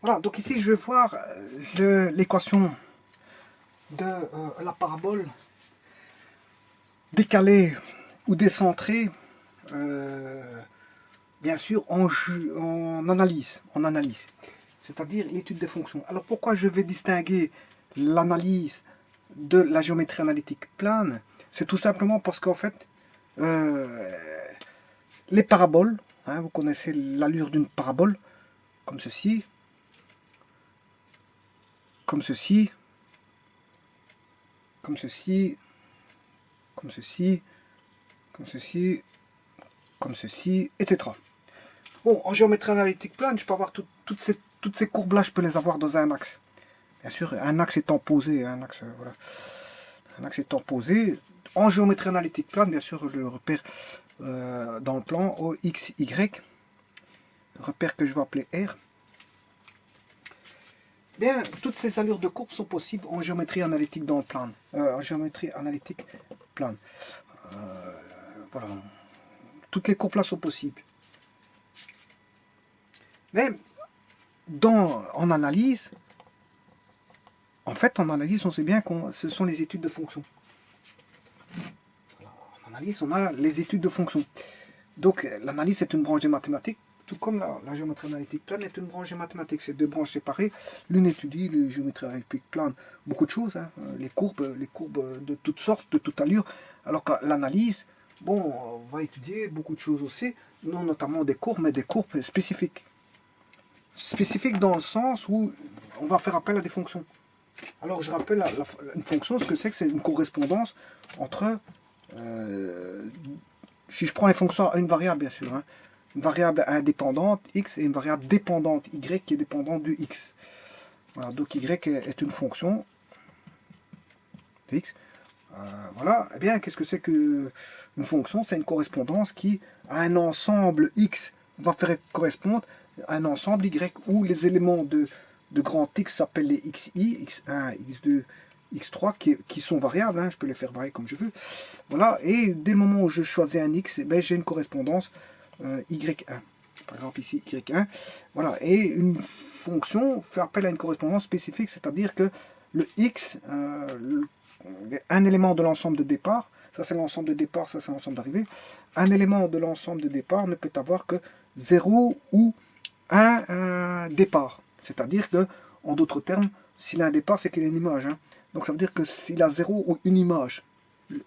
Voilà, donc ici je vais voir l'équation de la parabole décalée ou décentrée, bien sûr en analyse, c'est-à-dire l'étude des fonctions. Alors pourquoi je vais distinguer l'analyse de la géométrie analytique plane? C'est tout simplement parce qu'en fait, euh, les paraboles, hein, vous connaissez l'allure d'une parabole, comme ceci, comme ceci, comme ceci, comme ceci, comme ceci, comme ceci, etc. Bon, en géométrie analytique plane, je peux avoir toutes ces courbes-là, je peux les avoir dans un axe. Bien sûr, un axe étant posé, un axe, voilà, un axe étant posé. En géométrie analytique plane, bien sûr, le repère dans le plan O, X, Y, repère que je vais appeler R. Bien, toutes ces allures de courbes sont possibles en géométrie analytique dans le plan, en géométrie analytique plane. Voilà, toutes les courbes là sont possibles. Mais en analyse, en fait, en analyse, on sait bien que ce sont les études de fonctions. En analyse, on a les études de fonctions. Donc, l'analyse est une branche des mathématiques, tout comme la géométrie analytique plane est une branche des mathématiques. C'est deux branches séparées. L'une étudie la géométrie analytique plane, beaucoup de choses, hein, les courbes de toutes sortes, de toute allure. Alors que l'analyse, bon, on va étudier beaucoup de choses aussi, non notamment des courbes, mais des courbes spécifiques. Spécifiques dans le sens où on va faire appel à des fonctions. Alors, je rappelle une fonction, ce que c'est une correspondance entre, si je prends les fonctions à une variable, bien sûr, hein, une variable indépendante, x, et une variable dépendante, y, qui est dépendante du x. Voilà, donc y est une fonction de x. Voilà, eh bien, qu'est-ce que c'est qu'une fonction? C'est une correspondance qui, à un ensemble x, va faire correspondre à un ensemble y, où les éléments de grand X s'appellent les xi, x1, x2, x3, qui sont variables, hein, je peux les faire varier comme je veux. Voilà, et dès le moment où je choisis un x, eh ben, j'ai une correspondance y1. Par exemple ici, y1. Voilà, et une fonction fait appel à une correspondance spécifique, c'est-à-dire que le x, un élément de l'ensemble de départ, ça c'est l'ensemble de départ, ça c'est l'ensemble d'arrivée, un élément de l'ensemble de départ ne peut avoir que 0 ou un départ. C'est-à-dire que, en d'autres termes, s'il a un départ, c'est qu'il a une image. Hein. Donc ça veut dire que s'il a 0 ou une image,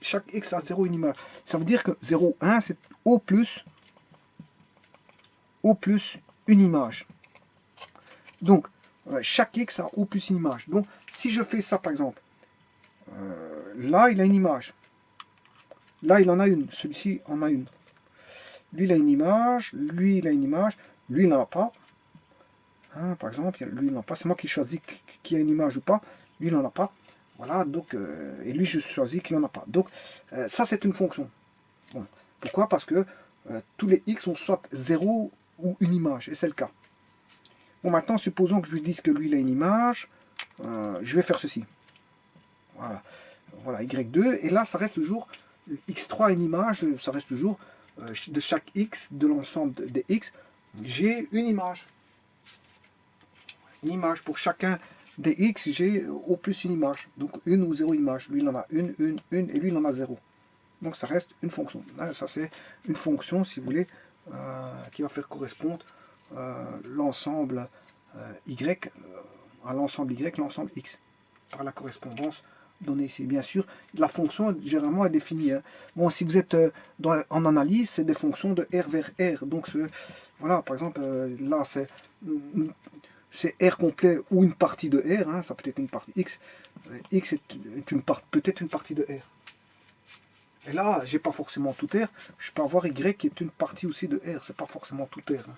chaque x a 0 une image. Ça veut dire que 0, 1, c'est O plus une image. Donc, chaque x a O plus une image. Donc, si je fais ça, par exemple, là, il a une image. Là, il en a une. Celui-ci en a une. Lui, il a une image. Lui, il a une image. Lui, il n'en a pas. Hein, par exemple, lui, il n'en a pas. C'est moi qui choisis qui a une image ou pas. Lui, il n'en a pas. Voilà, donc, et lui, je choisis qu'il n'en a pas. Donc, ça, c'est une fonction. Bon. Pourquoi? Parce que tous les x ont soit 0 ou une image, et c'est le cas. Bon, maintenant, supposons que je lui dise que lui, il a une image. Je vais faire ceci. Voilà, voilà y2, et là, ça reste toujours x3 une image, ça reste toujours de chaque x, de l'ensemble des x, j'ai une image. Une image pour chacun des x, j'ai au plus une image. Donc une ou zéro image. Lui, il en a une, et lui, il en a zéro. Donc ça reste une fonction. Là, ça, c'est une fonction, si vous voulez, qui va faire correspondre l'ensemble y à l'ensemble y, l'ensemble x, par la correspondance donnée ici. Bien sûr, la fonction, généralement, est définie. Hein. Bon, si vous êtes en analyse, c'est des fonctions de R vers R. Donc, voilà, par exemple, là, c'est R complet ou une partie de R, hein, ça peut être une partie X. X est peut-être une partie de R. Et là, j'ai pas forcément tout R, je peux avoir Y qui est une partie aussi de R, c'est pas forcément tout R. Hein.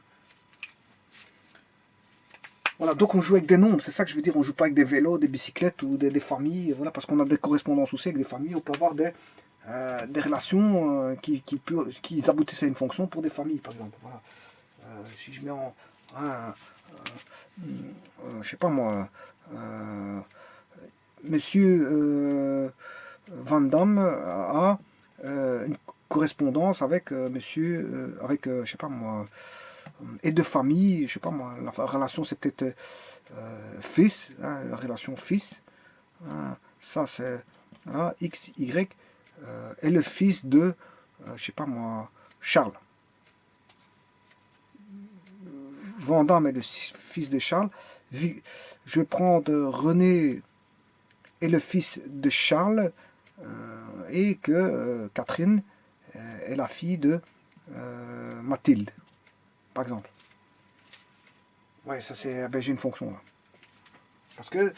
Voilà, donc on joue avec des nombres, c'est ça que je veux dire, on joue pas avec des vélos, des bicyclettes ou des familles, voilà, parce qu'on a des correspondances aussi avec des familles, on peut avoir des relations qui aboutissent à une fonction pour des familles, par exemple. Voilà. Si je mets en... je sais pas moi, Monsieur Van Damme a une correspondance avec Monsieur, avec je sais pas moi, et de famille, je sais pas moi, la relation c'est peut-être fils, hein, la relation fils, hein, ça c'est voilà, X, Y, est le fils de, je sais pas moi, Charles. Vandamme est le fils de Charles. Je vais prendre René est le fils de Charles et que Catherine est la fille de Mathilde, par exemple. Ouais, ça c'est, ben, j'ai une fonction là. Parce que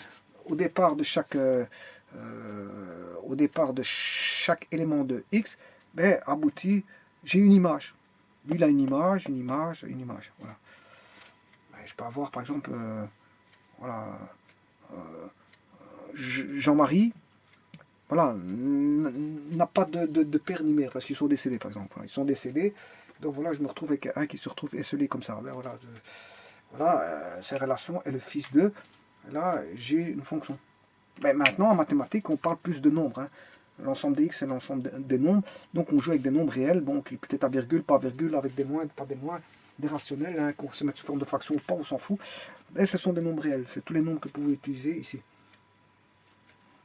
au départ de chaque élément de X, ben, aboutit, j'ai une image. Lui, il a une image, une image, une image. Voilà. Ben, je peux avoir, par exemple, voilà, Jean-Marie, voilà, n'a pas de père ni mère, parce qu'ils sont décédés, par exemple. Voilà, ils sont décédés, donc voilà, je me retrouve avec un qui se retrouve esselé comme ça. Ben, voilà, voilà ces relations est le fils de. Là, j'ai une fonction. Ben, maintenant, en mathématiques, on parle plus de nombres. Hein. L'ensemble des x, c'est l'ensemble des nombres. Donc, on joue avec des nombres réels, donc peut-être à virgule, pas virgule, avec des moins, pas des moins, des rationnels, hein, qu'on se mette sous forme de fraction ou pas, on s'en fout. Et ce sont des nombres réels. C'est tous les nombres que vous pouvez utiliser ici.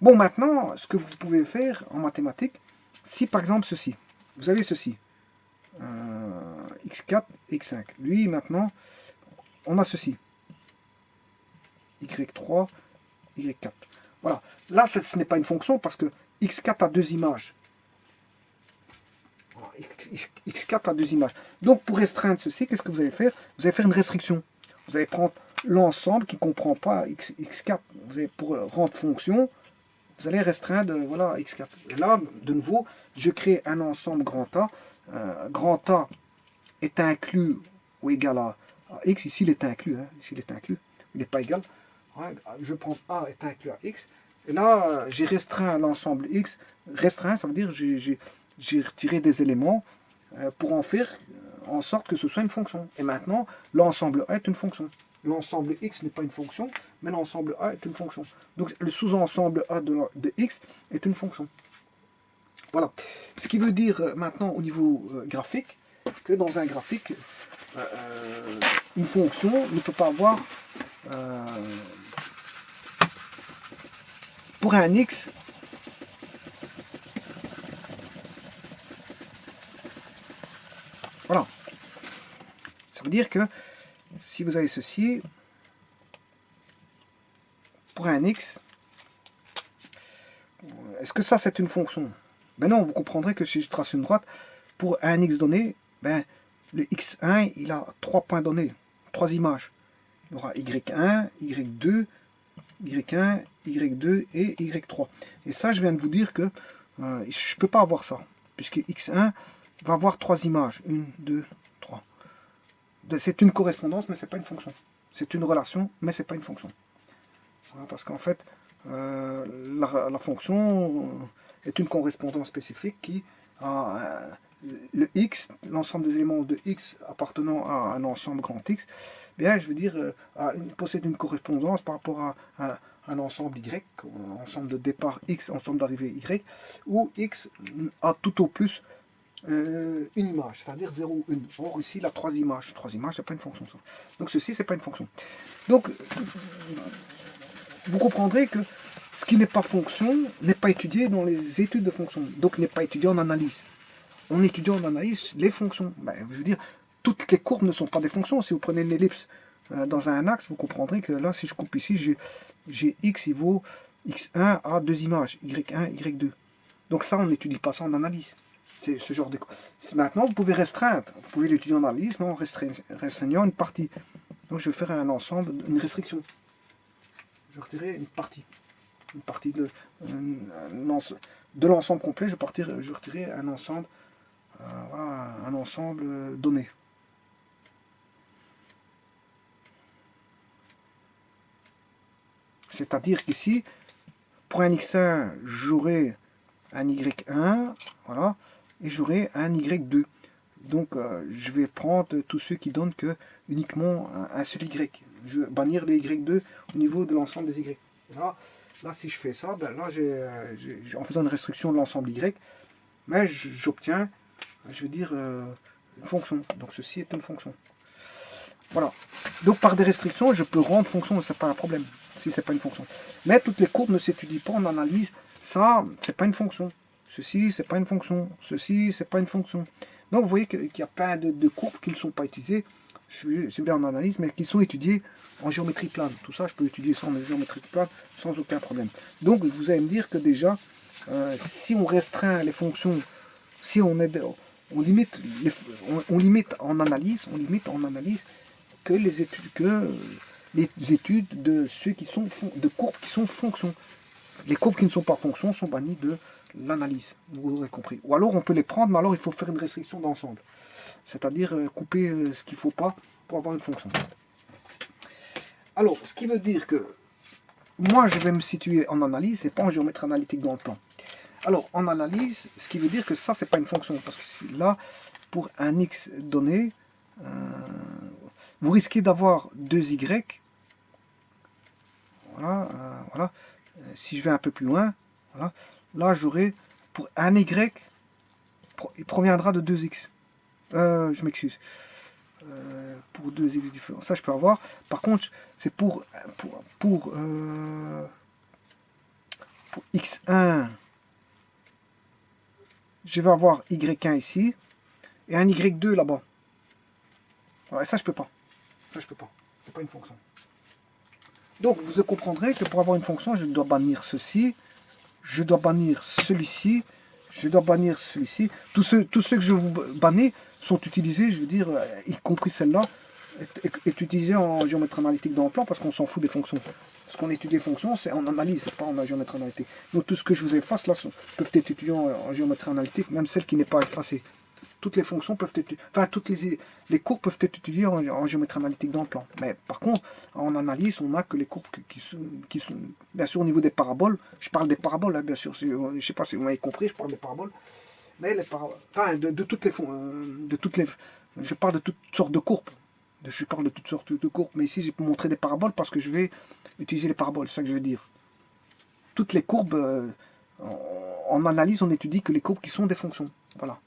Bon, maintenant, ce que vous pouvez faire en mathématiques, si par exemple ceci, vous avez ceci, x4, x5. Lui, maintenant, on a ceci, y3, y4. Voilà. Là, ce n'est pas une fonction parce que x4 a deux images. X4 a deux images. Donc, pour restreindre ceci, qu'est-ce que vous allez faire? Vous allez faire une restriction. Vous allez prendre l'ensemble qui ne comprend pas x4. Vous allez, pour rendre fonction, vous allez restreindre voilà, x4. Et là, de nouveau, je crée un ensemble grand A. Grand A est inclus ou égal à x. Ici, il est inclus. Hein. Ici, il est inclus. Il n'est pas égal. Ouais, je prends A est inclus à x. Et là, j'ai restreint l'ensemble x. Restreint, ça veut dire j'ai retiré des éléments pour en faire en sorte que ce soit une fonction. Et maintenant, l'ensemble A est une fonction. L'ensemble x n'est pas une fonction, mais l'ensemble A est une fonction. Donc le sous-ensemble A de x est une fonction. Voilà. Ce qui veut dire maintenant au niveau graphique, que dans un graphique, une fonction ne peut pas avoir, pour un x, voilà. Ça veut dire que si vous avez ceci, pour un x, est-ce que ça c'est une fonction? Ben non, vous comprendrez que si je trace une droite, pour un x donné, ben, le x1, il a 3 points donnés, 3 images. Il y aura y1, y2, y1, y2 et y3. Et ça, je viens de vous dire que je ne peux pas avoir ça, puisque x1 va avoir 3 images. 1, 2, 3. C'est une correspondance, mais ce n'est pas une fonction. C'est une relation, mais ce n'est pas une fonction. Voilà, parce qu'en fait, la fonction est une correspondance spécifique qui a le x, l'ensemble des éléments de x appartenant à un ensemble grand X, bien, je veux dire, possède une correspondance par rapport à un ensemble y, ensemble de départ x, ensemble d'arrivée y, où x a tout au plus une image, c'est-à-dire 0 ou 1. Or, ici, il a 3 images. 3 images, c'est pas une fonction. Ça. Donc, ceci, c'est pas une fonction. Donc, vous comprendrez que ce qui n'est pas fonction n'est pas étudié dans les études de fonction, donc n'est pas étudié en analyse. On étudie en analyse les fonctions. Ben, je veux dire, toutes les courbes ne sont pas des fonctions. Si vous prenez une ellipse dans un axe, vous comprendrez que là, si je coupe ici, j'ai x, il vaut x1 à 2 images, y1, y2. Donc ça, on n'étudie pas ça en analyse. C'est ce genre de... Maintenant, vous pouvez restreindre. Vous pouvez l'étudier en analyse, mais en restreignant une partie. Donc je vais faire un ensemble, une restriction. Je retirerai une partie. Une partie de l'ensemble complet, je retirerai un ensemble, voilà, un ensemble donné. C'est-à-dire qu'ici, pour un x1, j'aurai un y1, voilà, et j'aurai un y2. Donc, je vais prendre tous ceux qui donnent que uniquement un seul y. Je vais bannir les y2 au niveau de l'ensemble des y. Là, si je fais ça, ben là, en faisant une restriction de l'ensemble y, mais j'obtiens, je veux dire, une fonction. Donc, ceci est une fonction. Voilà. Donc par des restrictions, je peux rendre fonction, c'est pas un problème, si c'est pas une fonction. Mais toutes les courbes ne s'étudient pas en analyse, ça, c'est pas une fonction. Ceci, c'est pas une fonction. Ceci, c'est pas une fonction. Donc vous voyez qu'il y a plein de courbes qui ne sont pas utilisées, c'est bien en analyse, mais qui sont étudiées en géométrie plane. Tout ça, je peux étudier ça en géométrie plane sans aucun problème. Donc vous allez me dire que déjà, si on restreint les fonctions, si on limite, on limite en analyse, que les études de ceux qui sont de courbes qui sont fonctions. Les courbes qui ne sont pas fonctions sont bannies de l'analyse, vous aurez compris. Ou alors on peut les prendre, mais alors il faut faire une restriction d'ensemble. C'est-à-dire couper ce qu'il ne faut pas pour avoir une fonction. Alors, ce qui veut dire que moi je vais me situer en analyse et pas en géométrie analytique dans le plan. Alors, en analyse, ce qui veut dire que ça, c'est pas une fonction. Parce que là, pour un x donné, vous risquez d'avoir 2y. Voilà, voilà. Si je vais un peu plus loin, voilà, là j'aurai pour un y, il proviendra de 2x. Je m'excuse. Pour 2x différents. Ça, je peux avoir. Par contre, c'est pour x1, je vais avoir y1 ici et un y2 là-bas. Voilà, ça, je peux pas. Ça, je peux pas. C'est pas une fonction. Donc, vous comprendrez que pour avoir une fonction, je dois bannir ceci, je dois bannir celui-ci, je dois bannir celui-ci. Tous ceux que je vous bannis sont utilisés, je veux dire, y compris celle-là, est utilisée en géométrie analytique dans le plan parce qu'on s'en fout des fonctions. Ce qu'on étudie les fonctions, c'est en analyse, pas en géométrie analytique. Donc tout ce que je vous efface là peuvent être étudiés en géométrie analytique, même celle qui n'est pas effacée. Toutes les fonctions peuvent être, enfin toutes les courbes peuvent être étudiées en géométrie analytique dans le plan. Mais par contre, en analyse, on n'a que les courbes qui sont, bien sûr, au niveau des paraboles. Je parle des paraboles, hein, bien sûr. Je ne sais pas si vous m'avez compris, je parle des paraboles. Mais les paraboles, enfin, de toutes les, je parle de toutes sortes de courbes. Je parle de toutes sortes de courbes. Mais ici, j'ai montré des paraboles parce que je vais utiliser les paraboles. C'est ça que je veux dire. Toutes les courbes, en analyse, on étudie que les courbes qui sont des fonctions. Voilà.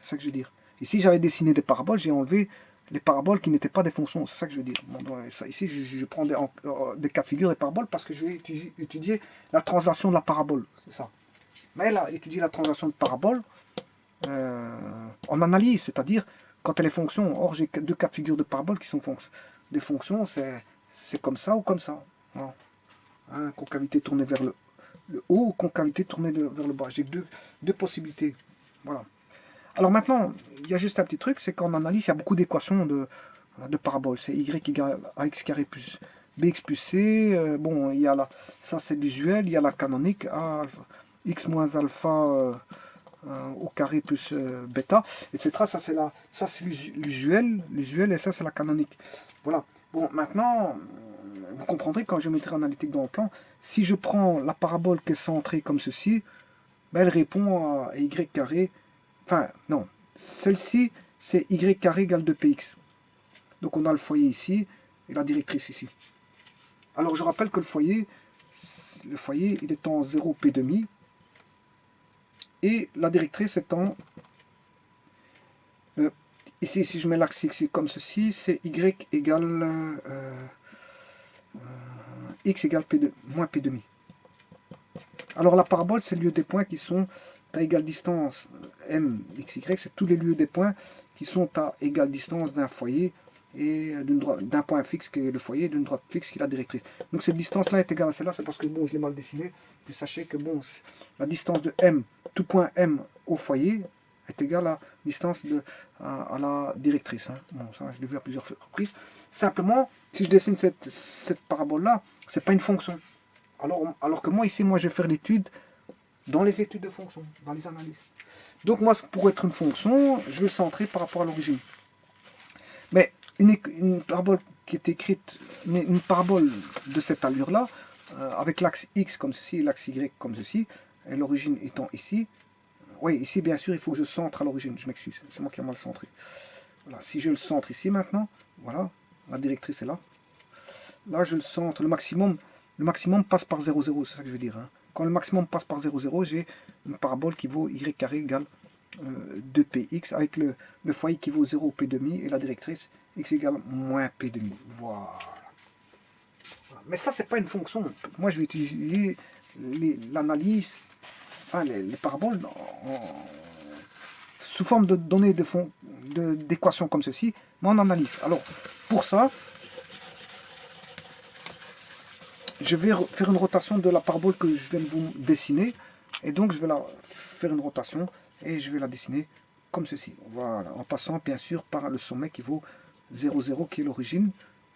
C'est ça que je veux dire. Ici, j'avais dessiné des paraboles, j'ai enlevé les paraboles qui n'étaient pas des fonctions. C'est ça que je veux dire. Bon, ça, ici, je prends des cas de figure des paraboles parce que je vais étudier la translation de la parabole. C'est ça. Mais là, étudier la translation de parabole en analyse, c'est-à-dire quand elle est fonction. Or, j'ai deux cas de figure de parabole qui sont des fonctions, c'est comme ça ou comme ça. Voilà. Hein, concavité tournée vers le haut ou concavité tournée vers le bas. J'ai deux possibilités. Voilà. Alors maintenant, il y a juste un petit truc, c'est qu'en analyse, il y a beaucoup d'équations de paraboles. C'est y égale à x carré plus bx plus c. Bon, il y a ça c'est l'usuel, il y a la canonique, x moins alpha au carré plus bêta, etc. Ça c'est l'usuel, et ça c'est la canonique. Voilà. Bon, maintenant, vous comprendrez quand je mettrai analytique dans le plan, si je prends la parabole qui est centrée comme ceci, ben, elle répond à y carré. Enfin, non. Celle-ci, c'est y carré égale 2px. Donc on a le foyer ici et la directrice ici. Alors je rappelle que le foyer, il est en 0p demi. Et la directrice est en... ici, si je mets l'axe x comme ceci, c'est y égale... x égale moins p demi. Alors la parabole, c'est le lieu des points qui sont à égale distance m, x, y, c'est tous les lieux des points qui sont à égale distance d'un foyer et d'un point fixe qui est le foyer et d'une droite fixe qui est la directrice. Donc cette distance-là est égale à celle-là, c'est parce que bon, je l'ai mal dessiné, mais sachez que bon, la distance de m, tout point m au foyer, est égale à la distance à la directrice. Hein. Bon, ça, je l'ai vu à plusieurs reprises. Simplement, si je dessine cette parabole-là, c'est pas une fonction. Alors que moi, ici, je vais faire l'étude dans les études de fonctions, dans les analyses. Donc moi, pour être une fonction, je vais le centrer par rapport à l'origine. Mais une parabole qui est écrite, une parabole de cette allure-là, avec l'axe x comme ceci et l'axe y comme ceci, et l'origine étant ici, oui, ici, bien sûr, il faut que je centre à l'origine, je m'excuse, c'est moi qui ai mal centré. Voilà, si je le centre ici maintenant, voilà, la directrice est là. Là, je le centre, le maximum passe par 0,0, c'est ça que je veux dire. Hein. Quand le maximum passe par 0,0, j'ai une parabole qui vaut y carré égale 2px avec le foyer qui vaut 0 p demi et la directrice x égale moins p demi. Voilà. Mais ça, c'est pas une fonction. Moi, je vais utiliser l'analyse, enfin les paraboles sous forme de données d'équations comme ceci, mais en analyse. Alors, pour ça, je vais faire une rotation de la parabole que je viens de vous dessiner. Et donc, je vais la faire une rotation et je vais la dessiner comme ceci. Voilà, en passant bien sûr par le sommet qui vaut 0, 0 qui est l'origine.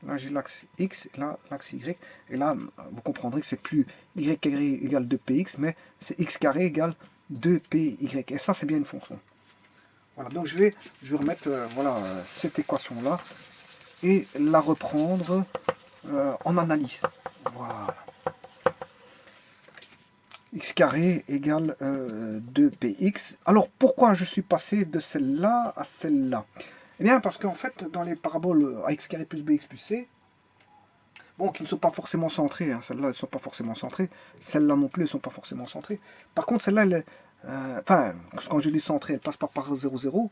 Là, j'ai l'axe X, là, l'axe Y. Et là, vous comprendrez que c'est plus Y carré égale 2px, mais c'est X carré égale 2py. Et ça, c'est bien une fonction. Voilà, donc je vais remettre voilà, cette équation-là et la reprendre en analyse. Voilà. X carré égale 2px. Alors, pourquoi je suis passé de celle-là à celle-là? Eh bien, parce qu'en fait, dans les paraboles ax carré plus bx plus c, bon, qui ne sont pas forcément centrées, hein, celles-là, elles ne sont pas forcément centrées, celles-là non plus, elles ne sont pas forcément centrées. Par contre, celle-là, enfin, quand je dis centrée, elle passe pas par 0, 0.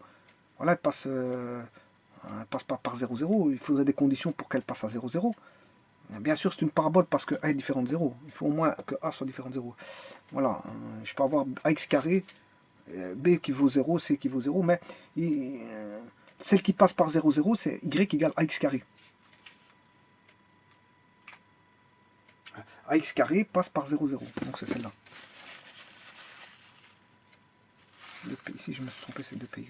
Voilà, elle passe pas par 0, 0. Il faudrait des conditions pour qu'elle passe à 0, 0. Bien sûr, c'est une parabole parce que A est différent de 0. Il faut au moins que A soit différent de 0. Voilà, je peux avoir ax carré, b qui vaut 0, c qui vaut 0, mais celle qui passe par 0, 0, c'est y égale ax carré. Ax carré passe par 0, 0, donc c'est celle-là. Ici, je me suis trompé, c'est 2py.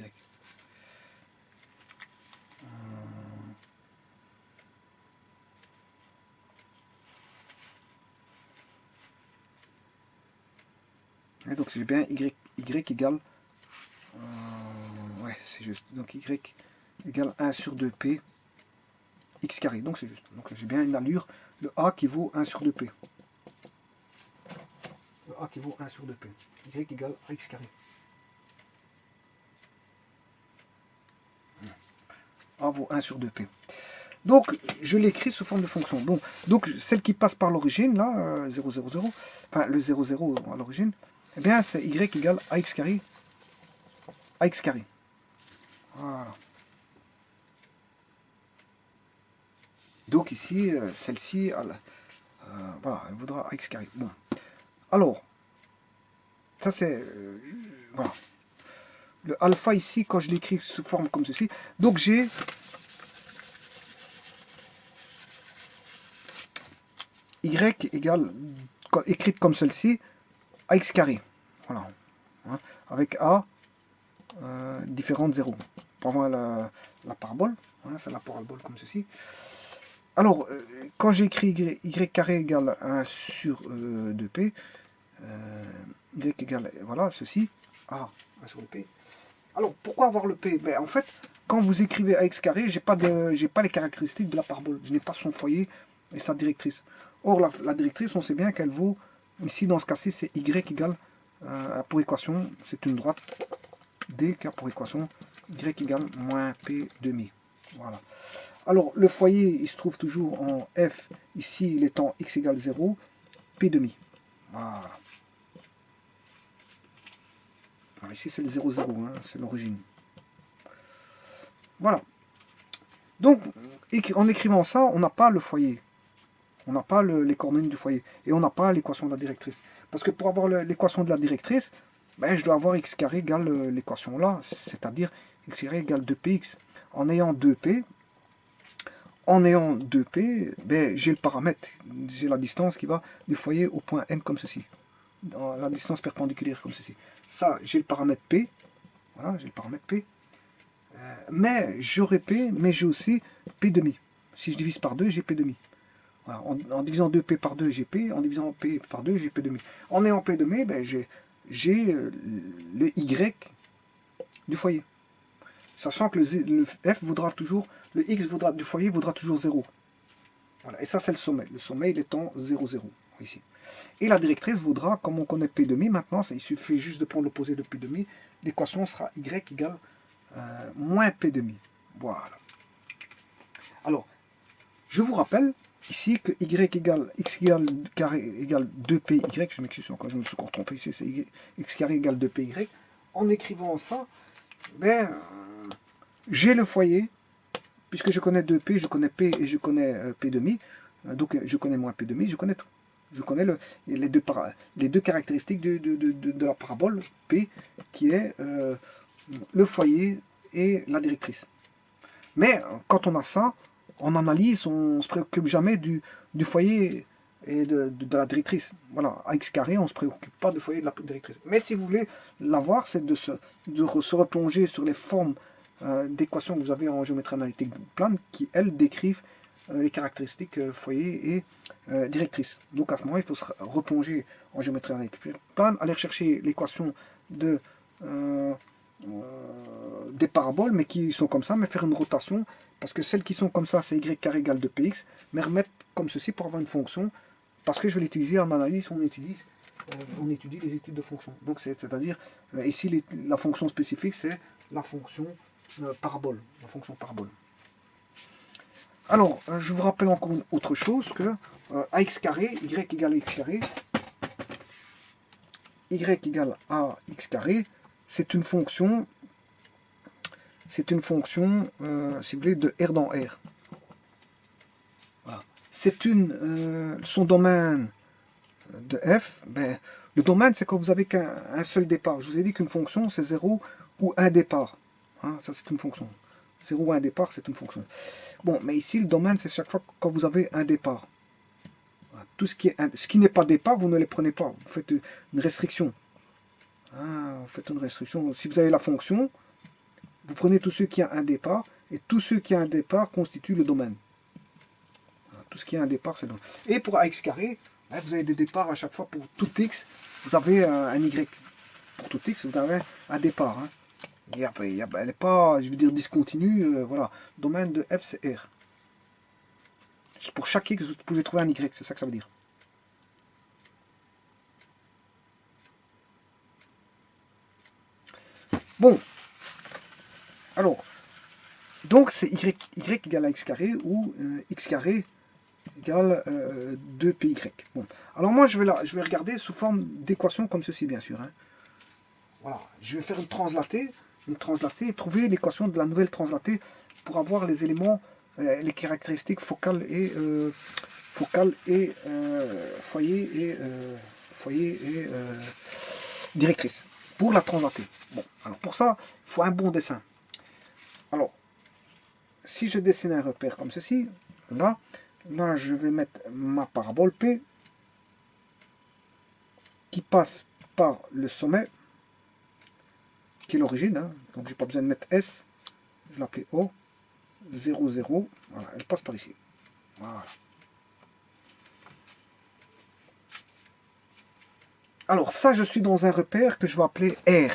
Et donc j'ai bien y égale, ouais c'est juste, donc y égale 1 sur 2p x carré, donc c'est juste. Donc j'ai bien une allure, le a qui vaut 1 sur 2p. Le a qui vaut 1 sur 2p. Y égale x carré. A vaut 1 sur 2p. Donc je l'écris sous forme de fonction. Bon, donc celle qui passe par l'origine, là, 0, 0, 0, enfin le 0, 0 à l'origine, eh bien c'est y égale ax carré. Ax carré. Voilà. Donc ici, celle-ci, voilà, elle vaudra x carré. Bon. Alors, ça c'est, voilà. Le alpha ici, quand je l'écris sous forme comme ceci, donc j'ai y égale, écrite comme celle-ci, ax carré. Voilà. Hein, avec a différent de 0. Pour avoir la parabole, hein, c'est la parabole comme ceci. Alors, quand j'écris y carré égale 1 sur 2p, y égale, voilà, ceci, a 1 sur 2p. Alors, pourquoi avoir le p? Ben, en fait, quand vous écrivez ax carré, j'ai pas les caractéristiques de la parabole. Je n'ai pas son foyer et sa directrice. Or, la directrice, on sait bien qu'elle vaut, ici, dans ce cas-ci, c'est y égale, pour équation, c'est une droite, d qui a pour équation y égale moins p demi. Voilà. Alors, le foyer, il se trouve toujours en f, ici, il est en x égale 0, p demi. Voilà. Alors, ici, c'est le 0, 0, hein, c'est l'origine. Voilà. Donc, en écrivant ça, on n'a pas le foyer. On n'a pas les coordonnées du foyer. Et on n'a pas l'équation de la directrice. Parce que pour avoir l'équation de la directrice, ben, je dois avoir x carré égale l'équation là, c'est-à-dire x carré égale 2px. En ayant 2p, ben, j'ai le paramètre, j'ai la distance qui va du foyer au point M comme ceci. Dans la distance perpendiculaire comme ceci. Ça, j'ai le paramètre P. Voilà, j'ai le paramètre P. Mais j'aurai P, mais j'ai aussi P demi. Si je divise par 2, j'ai P demi. Voilà, en divisant 2P par 2, j'ai P. En divisant P par 2, j'ai P demi. En ayant P demi, ben, j'ai le Y du foyer. Sachant que le F vaudra toujours, le X du foyer vaudra toujours 0. Voilà, et ça c'est le sommet. Le sommet il est en 0, 0, ici. Et la directrice vaudra, comme on connaît P demi maintenant, il suffit juste de prendre l'opposé de P demi, l'équation sera Y égale moins P demi. Voilà. Alors, je vous rappelle ici que Y égale X égale carré égale 2PY, je m'excuse encore, je me suis encore trompé ici, c'est X carré égale 2PY. en écrivant ça, ben, j'ai le foyer, puisque je connais 2P, je connais P et je connais P demi, donc je connais moins P demi, je connais tout. Je connais les deux caractéristiques de la parabole P, qui est le foyer et la directrice. Mais quand on a ça, en analyse, on ne se préoccupe jamais du foyer et de la directrice. Voilà, à x carré, on ne se préoccupe pas du foyer et de la directrice. Mais si vous voulez l'avoir, c'est de se replonger sur les formes d'équations que vous avez en géométrie analytique plane qui, elles, décrivent les caractéristiques foyer et directrice. Donc à ce moment, il faut se replonger en géométrie analytique plane, aller chercher l'équation de des paraboles, mais qui sont comme ça, mais faire une rotation, parce que celles qui sont comme ça, c'est y carré égale 2px, mais remettre comme ceci pour avoir une fonction, parce que je vais l'utiliser en analyse, on étudie les études de fonction. Donc c'est-à-dire, ici, la fonction spécifique, c'est la fonction parabole, la fonction parabole. Alors, je vous rappelle encore autre chose, que ax carré, y égale x carré, y égale à x carré, c'est une fonction, si vous voulez, de R dans R. Voilà. C'est son domaine de f, ben, le domaine, c'est quand vous avez qu'un seul départ. Je vous ai dit qu'une fonction, c'est 0 ou un départ. Hein, ça, c'est une fonction. 0 ou un départ, c'est une fonction. Bon, mais ici, le domaine, c'est chaque fois quand vous avez un départ. Voilà. Tout ce qui n'est pas départ, vous ne les prenez pas. Vous faites une restriction. Hein, vous faites une restriction. Si vous avez la fonction, vous prenez tous ceux qui ont un départ, et tous ceux qui ont un départ constituent le domaine. Voilà. Tout ce qui a un départ, c'est le domaine. Et pour ax carré, vous avez des départs à chaque fois. Pour tout x, vous avez un y. Pour tout x, vous avez un départ. Hein. Elle n'est pas, je veux dire, discontinue. Voilà. Domaine de f, c'est R. Pour chaque x, vous pouvez trouver un y. C'est ça que ça veut dire. Bon. Alors, donc c'est y égale à x carré ou x carré égale 2py. Bon. Alors moi, je vais regarder sous forme d'équation comme ceci, bien sûr. Hein. Voilà. Je vais faire une translatée et trouver l'équation de la nouvelle translatée pour avoir les éléments, les caractéristiques focales et foyer et directrice pour la translatée. Bon, alors pour ça, il faut un bon dessin. Alors, si je dessine un repère comme ceci, là, je vais mettre ma parabole P qui passe par le sommet, qui est l'origine, hein, donc j'ai pas besoin de mettre S, je l'appelle O, 0, 0, voilà, elle passe par ici. Voilà. Alors ça, je suis dans un repère que je vais appeler R.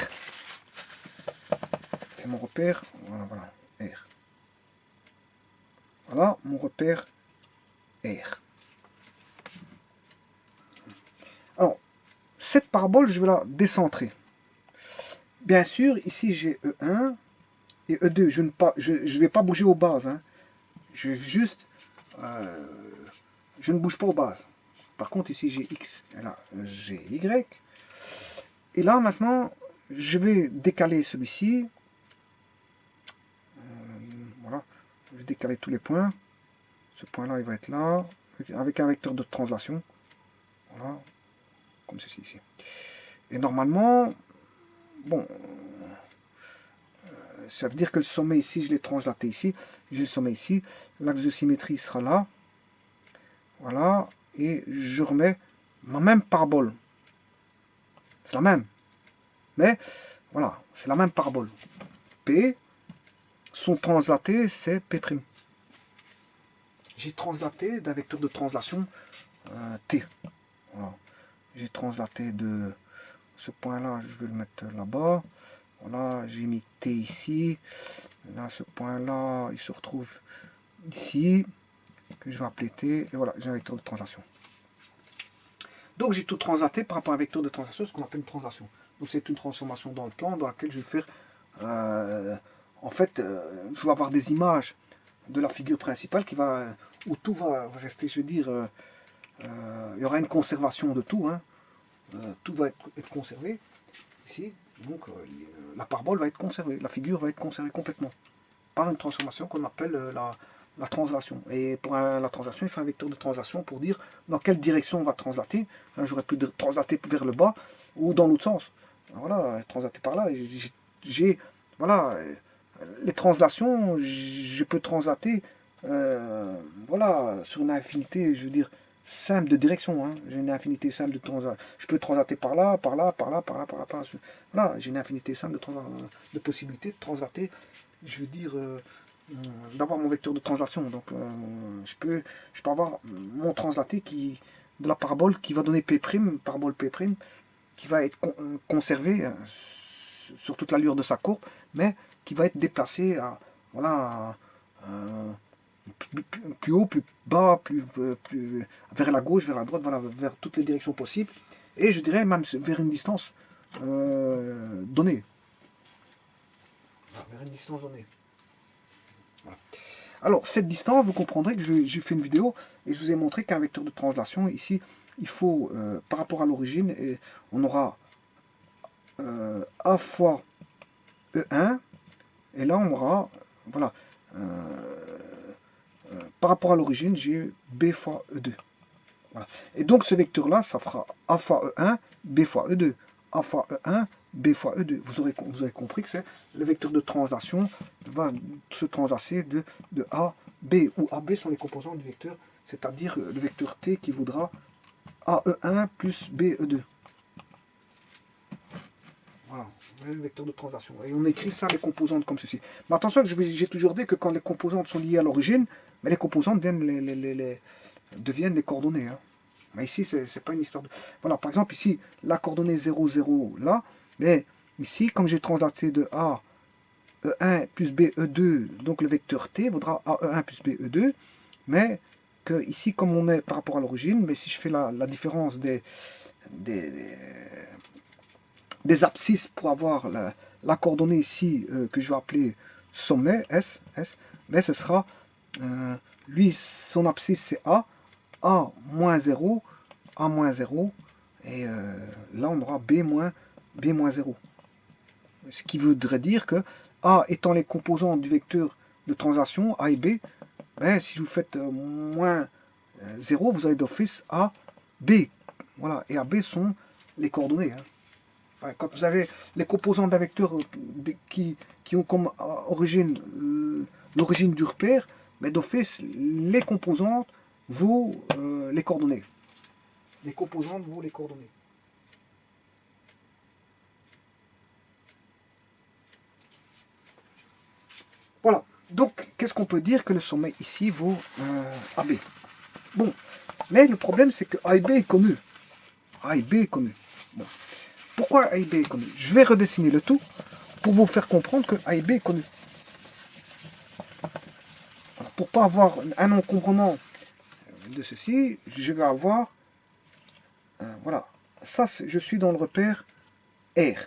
C'est mon repère, voilà, R. Voilà mon repère R. Alors, cette parabole, je vais la décentrer. Bien sûr, ici j'ai E1 et E2. Je ne vais pas bouger aux bases. Hein. Je vais juste... je ne bouge pas aux bases. Par contre, ici j'ai X et là j'ai Y. Et là, maintenant, je vais décaler celui-ci. Voilà. Je vais décaler tous les points. Ce point-là, il va être là. Avec un vecteur de translation. Voilà. Comme ceci ici. Et normalement, bon, ça veut dire que le sommet ici, je l'ai translaté ici. J'ai le sommet ici. L'axe de symétrie sera là. Voilà. Et je remets ma même parabole. C'est la même. Mais, voilà, c'est la même parabole. P, son translaté, c'est P'. J'ai translaté d'un vecteur de translation T. Voilà. J'ai translaté de ce point-là, je vais le mettre là-bas. Voilà, j'ai mis T ici. Là, ce point-là, il se retrouve ici, que je vais appeler T. Et voilà, j'ai un vecteur de translation. Donc, j'ai tout translaté par rapport à un vecteur de translation, ce qu'on appelle une translation. Donc, c'est une transformation dans le plan dans laquelle je vais faire... en fait, je vais avoir des images de la figure principale où tout va rester, je veux dire... il y aura une conservation de tout. Hein. Tout va être conservé ici. Donc la parabole va être conservée, la figure va être conservée complètement par une transformation qu'on appelle la translation. Et pour la translation, il fait un vecteur de translation pour dire dans quelle direction on va translater. J'aurais pu translater vers le bas ou dans l'autre sens. Voilà, translater par là. J'ai, voilà, les translations, je peux translater, voilà, sur une infinité, je veux dire, simple de direction. Hein. J'ai une infinité simple de translation. Je peux translater par là, par là, par là, par là, par là, par là. Voilà, j'ai une infinité simple de possibilités de translater. Je veux dire, d'avoir mon vecteur de translation. Donc, je peux avoir mon translaté de la parabole qui va donner P', parabole P', qui va être conservé sur toute l'allure de sa courbe, mais qui va être déplacé à, voilà, plus haut, plus bas, plus vers la gauche, vers la droite, voilà, vers toutes les directions possibles. Et je dirais même vers une distance donnée. Vers une distance donnée. Voilà. Alors, cette distance, vous comprendrez que j'ai fait une vidéo et je vous ai montré qu'un vecteur de translation, ici, il faut, par rapport à l'origine, on aura A fois E1, et là, on aura, voilà, par rapport à l'origine, j'ai B fois E2. Voilà. Et donc, ce vecteur-là, ça fera A fois E1, B fois E2. A fois E1, B fois E2. Vous avez compris que c'est le vecteur de translation va se translacer de A, B, où AB sont les composants du vecteur, c'est-à-dire le vecteur T qui voudra AE1 plus BE2. Voilà, le vecteur de translation. Et on écrit ça, les composantes, comme ceci. Mais attention, j'ai toujours dit que quand les composantes sont liées à l'origine, mais les composantes deviennent les coordonnées. Hein. Mais ici, c'est pas une histoire de... Voilà, par exemple, ici, la coordonnée 0, 0, là, mais ici, comme j'ai translaté de A, E1 plus B, E2, donc le vecteur T vaudra AE1 plus B, E2, mais que ici, comme on est par rapport à l'origine, mais si je fais la différence des abscisses pour avoir la coordonnée ici que je vais appeler sommet, S, mais ce sera, lui, son abscisse c'est A moins 0, A moins 0, et là on aura B moins 0. Ce qui voudrait dire que A étant les composants du vecteur de translation, A et B, ben, si vous faites moins 0, vous avez d'office A, B. Voilà, et A, B sont les coordonnées. Hein. Quand vous avez les composants d'un vecteur qui ont comme origine l'origine du repère, mais d'office, les composantes vaut les coordonnées. Les composantes vaut les coordonnées. Voilà. Donc, qu'est-ce qu'on peut dire que le sommet ici vaut AB? Bon, mais le problème, c'est que A et B est connu. A et B est connu. Bon. Pourquoi A et B est connu? Je vais redessiner le tout pour vous faire comprendre que A et B est connu. Voilà. Pour ne pas avoir un encombrement de ceci, je vais avoir... voilà. Ça, je suis dans le repère R.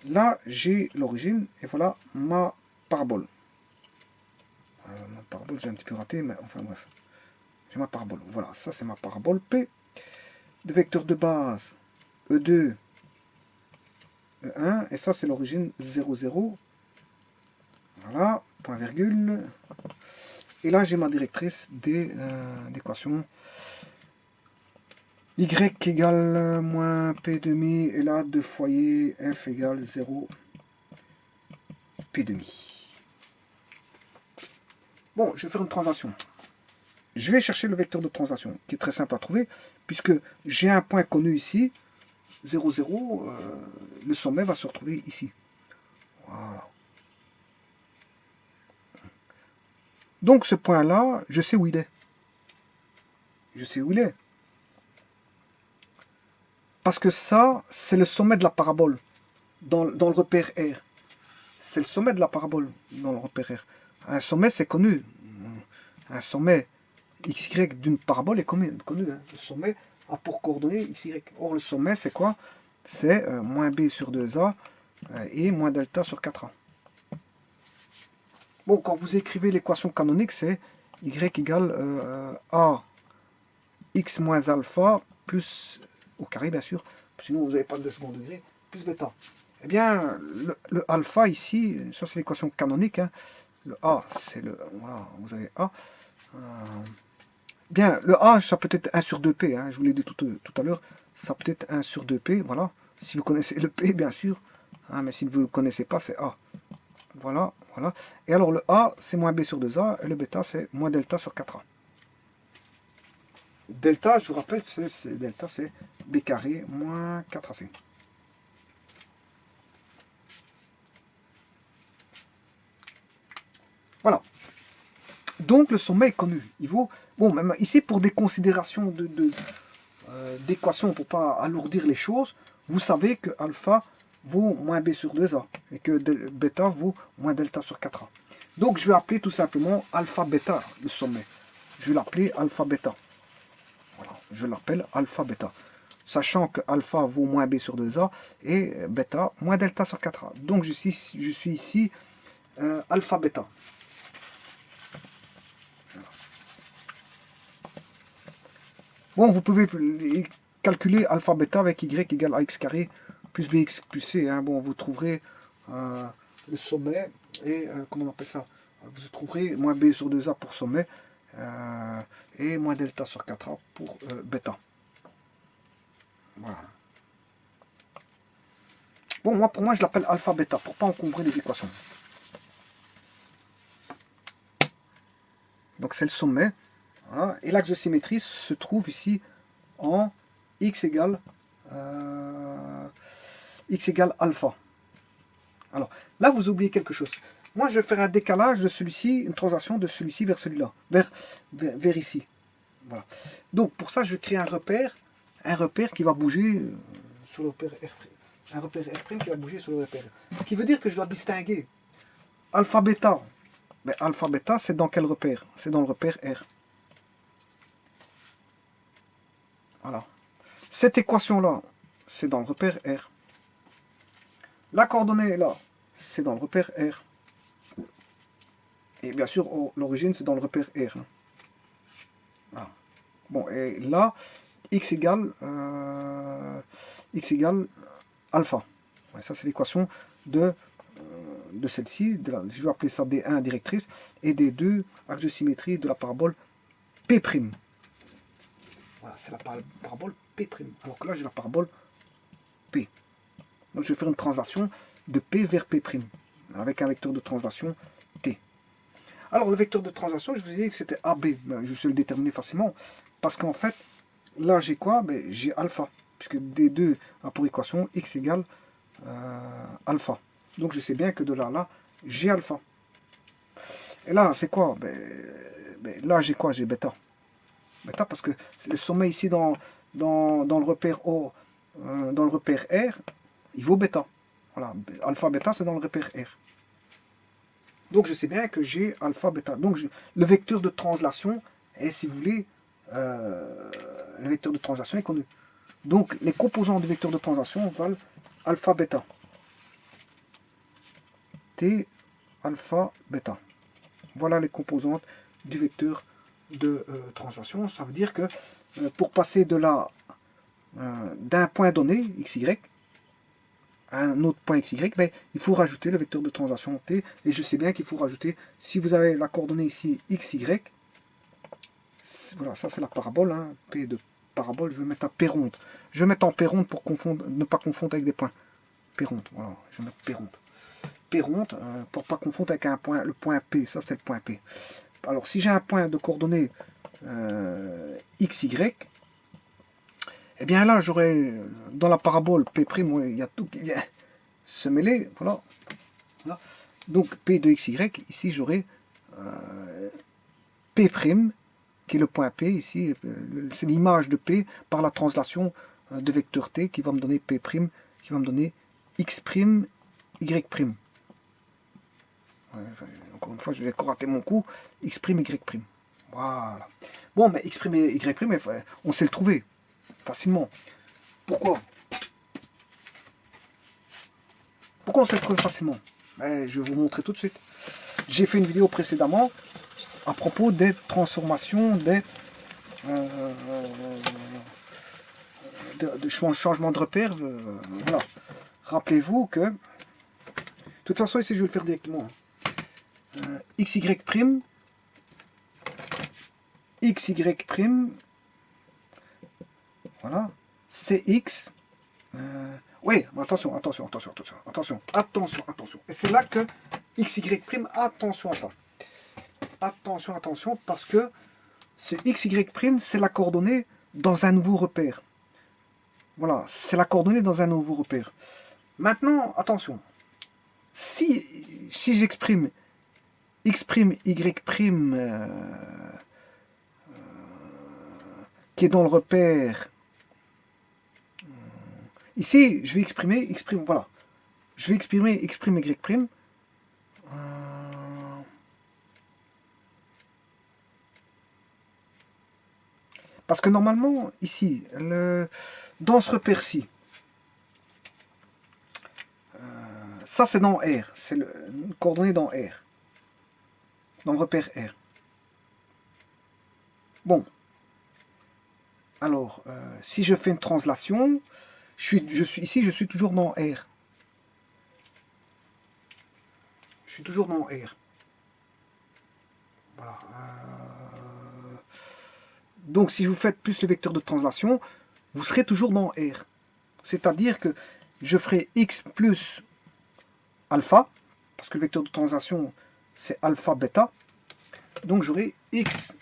Là, j'ai l'origine, et voilà ma parabole. Ma parabole, j'ai un petit peu raté, mais enfin bref. J'ai ma parabole. Voilà, ça c'est ma parabole P. De vecteur de base, E2, E1, et ça c'est l'origine 0, 0. Voilà, point virgule. Et là, j'ai ma directrice d'équation. Y égale moins P demi, et là, 2 fois F égale 0, P demi. Bon, je vais faire une translation. Je vais chercher le vecteur de translation, qui est très simple à trouver, puisque j'ai un point connu ici, 0, 0, le sommet va se retrouver ici. Voilà. Donc ce point-là, je sais où il est. Je sais où il est. Parce que ça, c'est le sommet de la parabole, dans le repère R. C'est le sommet de la parabole, dans le repère R. Un sommet, c'est connu. Un sommet XY d'une parabole est connu. Hein. Le sommet a pour coordonnée XY. Or, le sommet, c'est quoi? C'est moins B sur 2A et moins delta sur 4A. Bon, quand vous écrivez l'équation canonique, c'est Y égale A x moins alpha plus au carré, bien sûr. Sinon, vous n'avez pas de second degré. plus bêta. Eh bien, le alpha ici, ça c'est l'équation canonique, hein. Le A, c'est le... Voilà, vous avez A. Bien, le A, ça peut être 1 sur 2P, hein, je vous l'ai dit tout à l'heure, ça peut être 1 sur 2P, voilà. Si vous connaissez le P, bien sûr, hein, mais si vous ne le connaissez pas, c'est A. Voilà, voilà. Et alors le A, c'est moins B sur 2A, et le bêta, c'est moins delta sur 4A. Delta, je vous rappelle, delta, c'est B carré moins 4AC. Voilà. Donc le sommet est connu. Il vaut, bon, même ici pour des considérations d'équations, pour pas alourdir les choses, vous savez que alpha vaut moins b sur 2a et que bêta vaut moins delta sur 4a. Donc je vais appeler tout simplement alpha bêta le sommet. Je vais l'appeler alpha bêta. Voilà, je l'appelle alpha bêta. Sachant que alpha vaut moins b sur 2a et bêta moins delta sur 4a. Donc je suis ici alpha bêta. Bon, vous pouvez calculer alpha bêta avec y égale ax carré plus bx plus c. Hein. Bon, vous trouverez le sommet et, comment on appelle ça? Vous trouverez moins b sur 2a pour sommet et moins delta sur 4a pour bêta. Voilà. Bon, pour moi, je l'appelle alpha bêta pour pas encombrer les équations. Donc, c'est le sommet. Voilà. Et l'axe de symétrie se trouve ici en x égale alpha. Alors, là, vous oubliez quelque chose. Moi, je vais faire un décalage de celui-ci, une translation de celui-ci vers celui-là, vers ici. Voilà. Donc, pour ça, je vais créer un repère qui va bouger sur le repère R'. Un repère R' qui va bouger sur le repère R. Ce qui veut dire que je dois distinguer alpha bêta. Mais alpha bêta, c'est dans quel repère? C'est dans le repère R. Voilà. Cette équation-là, c'est dans le repère R. La coordonnée est là, c'est dans le repère R. Et bien sûr, l'origine, c'est dans le repère R. Voilà. Bon, et là, x égale alpha. Ouais, ça, c'est l'équation de celle-ci. Je vais appeler ça D1 directrice et D2 axe de symétrie de la parabole P'. Voilà, c'est la parabole P'. Alors que là, j'ai la parabole P. Donc, je vais faire une translation de P vers P', avec un vecteur de translation T. Alors, le vecteur de translation, je vous ai dit que c'était AB. Je sais le déterminer facilement, parce qu'en fait, là, j'ai quoi? J'ai alpha, puisque D2 a pour équation x égale alpha. Donc, je sais bien que de là à là, j'ai alpha. Et là, c'est quoi? Là, j'ai quoi? J'ai bêta. Bêta, parce que le sommet ici dans le repère O, dans le repère R, il vaut bêta. Voilà, alpha bêta, c'est dans le repère R. Donc je sais bien que j'ai alpha bêta. Donc le vecteur de translation est, si vous voulez, le vecteur de translation est connu. Donc les composants du vecteur de translation valent alpha bêta. T alpha bêta. Voilà les composantes du vecteur de translation. Ça veut dire que pour passer de là, d'un point donné, xy, à un autre point xy, il faut rajouter le vecteur de translation t. Et je sais bien qu'il faut rajouter, si vous avez la coordonnée ici xy, voilà, ça c'est la parabole, hein, P de parabole, je vais mettre un P ronde. Je vais mettre en P ronde pour ne pas confondre avec des points. P ronde, voilà, je vais mettre P ronde. P ronde, pour ne pas confondre avec le point P, ça c'est le point P. Alors si j'ai un point de coordonnées xy, eh bien là j'aurai, dans la parabole P', il y a tout qui vient se mêler, voilà. Voilà. Donc P de xy, ici j'aurai P', qui est le point P, ici, c'est l'image de P par la translation de vecteur T qui va me donner P', qui va me donner x', y'. Encore une fois, je vais encore rater mon coup, x', y'. Voilà. Bon, mais x' et y', on sait le trouver facilement. Pourquoi on sait le trouver facilement? Je vais vous montrer tout de suite. J'ai fait une vidéo précédemment à propos des transformations de changement de repère. Voilà. rappelez-vous que, de toute façon ici je vais le faire directement, xy prime, voilà, cx, oui, attention, et c'est là que xy prime, attention à ça, attention, parce que ce xy prime, c'est la coordonnée dans un nouveau repère. Voilà, c'est la coordonnée dans un nouveau repère. Maintenant, attention, si j'exprime x prime, y prime, qui est dans le repère, ici, je vais exprimer x prime, voilà, je vais exprimer x prime, y prime, parce que normalement, ici, dans ce repère-ci, ça c'est dans R, c'est une coordonnée dans R, dans le repère R. Bon, alors, si je fais une translation, ici, je suis toujours dans R. Je suis toujours dans R. Voilà. Donc, si vous faites plus le vecteur de translation, vous serez toujours dans R. C'est-à-dire que je ferai x plus alpha, parce que le vecteur de translation, c'est alpha, bêta. Donc, j'aurai x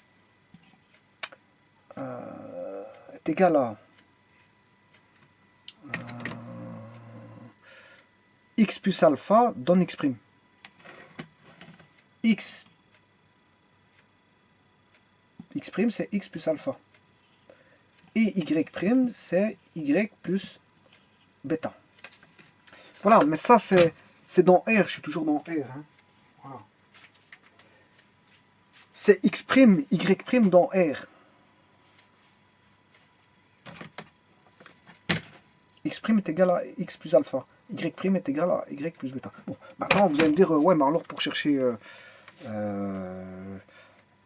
est égal à x plus alpha donne x prime. X prime, c'est x plus alpha. Et y prime, c'est y plus bêta. Voilà, mais ça, c'est dans R. Je suis toujours dans R. Hein. Voilà. C'est x prime, y prime dans R. X prime est égal à x plus alpha. Y prime est égal à y plus bêta. Bon, maintenant, vous allez me dire, ouais, mais alors pour chercher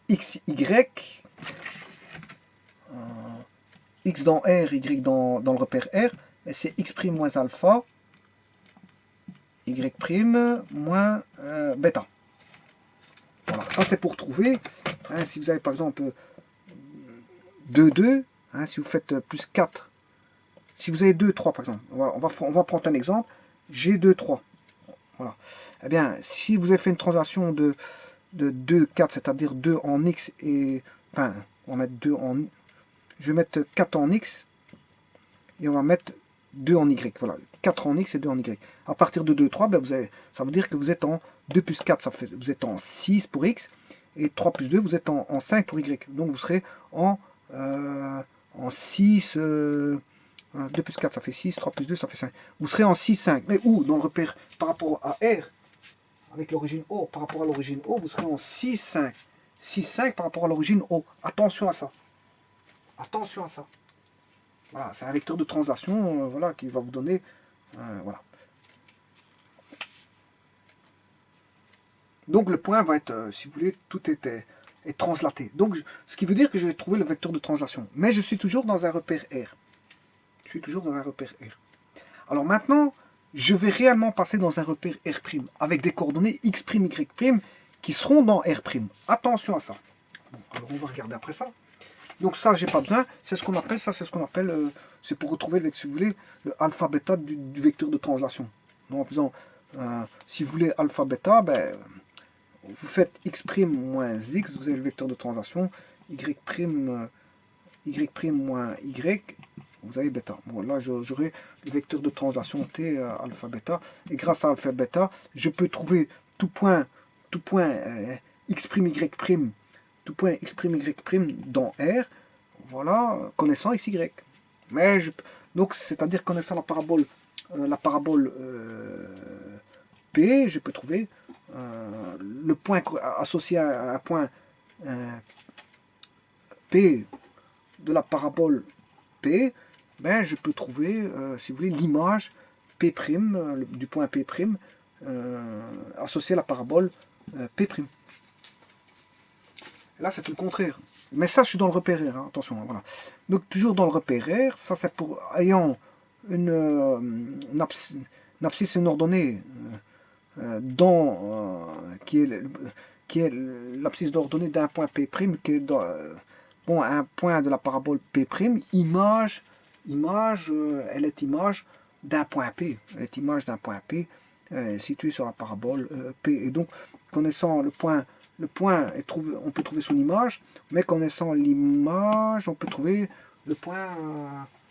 xy, x dans R, y dans le repère R, c'est x prime moins alpha, y prime moins bêta. Voilà, ça c'est pour trouver, hein, si vous avez par exemple 2, 2, hein, si vous faites plus 4, si vous avez 2, 3 par exemple, on va prendre un exemple, j'ai 2, 3. Voilà. Eh bien, si vous avez fait une translation de 2, 4, c'est-à-dire 2 en x et... Enfin, on va mettre 2 en... Je vais mettre 4 en x et on va mettre 2 en y. Voilà, 4 en x et 2 en y. À partir de 2, 3, ben ça veut dire que vous êtes en 2 plus 4, ça fait, vous êtes en 6 pour x, et 3 plus 2, vous êtes en 5 pour y. Donc vous serez en 6, 2 plus 4, ça fait 6, 3 plus 2, ça fait 5. Vous serez en 6, 5. Mais où dans le repère par rapport à R, avec l'origine O, par rapport à l'origine O, vous serez en 6, 5. 6, 5 par rapport à l'origine O. Attention à ça. Attention à ça. Voilà, c'est un vecteur de translation voilà, qui va vous donner... voilà. Donc le point va être, si vous voulez, tout est translaté. Donc, ce qui veut dire que je vais trouver le vecteur de translation. Mais je suis toujours dans un repère R. Je suis toujours dans un repère R. Alors maintenant, je vais réellement passer dans un repère R', avec des coordonnées x', y' qui seront dans R'. Attention à ça. Bon, alors on va regarder après ça. Donc ça, j'ai pas besoin. C'est ce qu'on appelle, c'est pour retrouver, si vous voulez, le alpha bêta du vecteur de translation. Donc en faisant, si vous voulez alpha bêta, ben, vous faites x' moins x, vous avez le vecteur de translation, y' moins y, vous avez bêta. Bon, là, j'aurai le vecteur de translation t alpha bêta, et grâce à alpha bêta, je peux trouver tout point x', y', tout point x', y' dans R, voilà, connaissant xy. Mais donc, c'est-à-dire connaissant la parabole P, je peux trouver le point associé à un point P de la parabole P, ben, je peux trouver, si vous voulez, l'image P', du point P', associé à la parabole P'. Là, c'est tout le contraire. Mais ça, je suis dans le repère R, hein, attention, voilà. Donc, toujours dans le repère R, ça c'est pour ayant une Une abscisse, c'est une ordonnée qui est l'abscisse d'ordonnée d'un point P', qui est dans, bon, un point de la parabole P', image, elle est image d'un point P. Elle est image d'un point P situé sur la parabole P. Et donc, connaissant le point est trouvé, on peut trouver son image, mais connaissant l'image, on peut trouver le point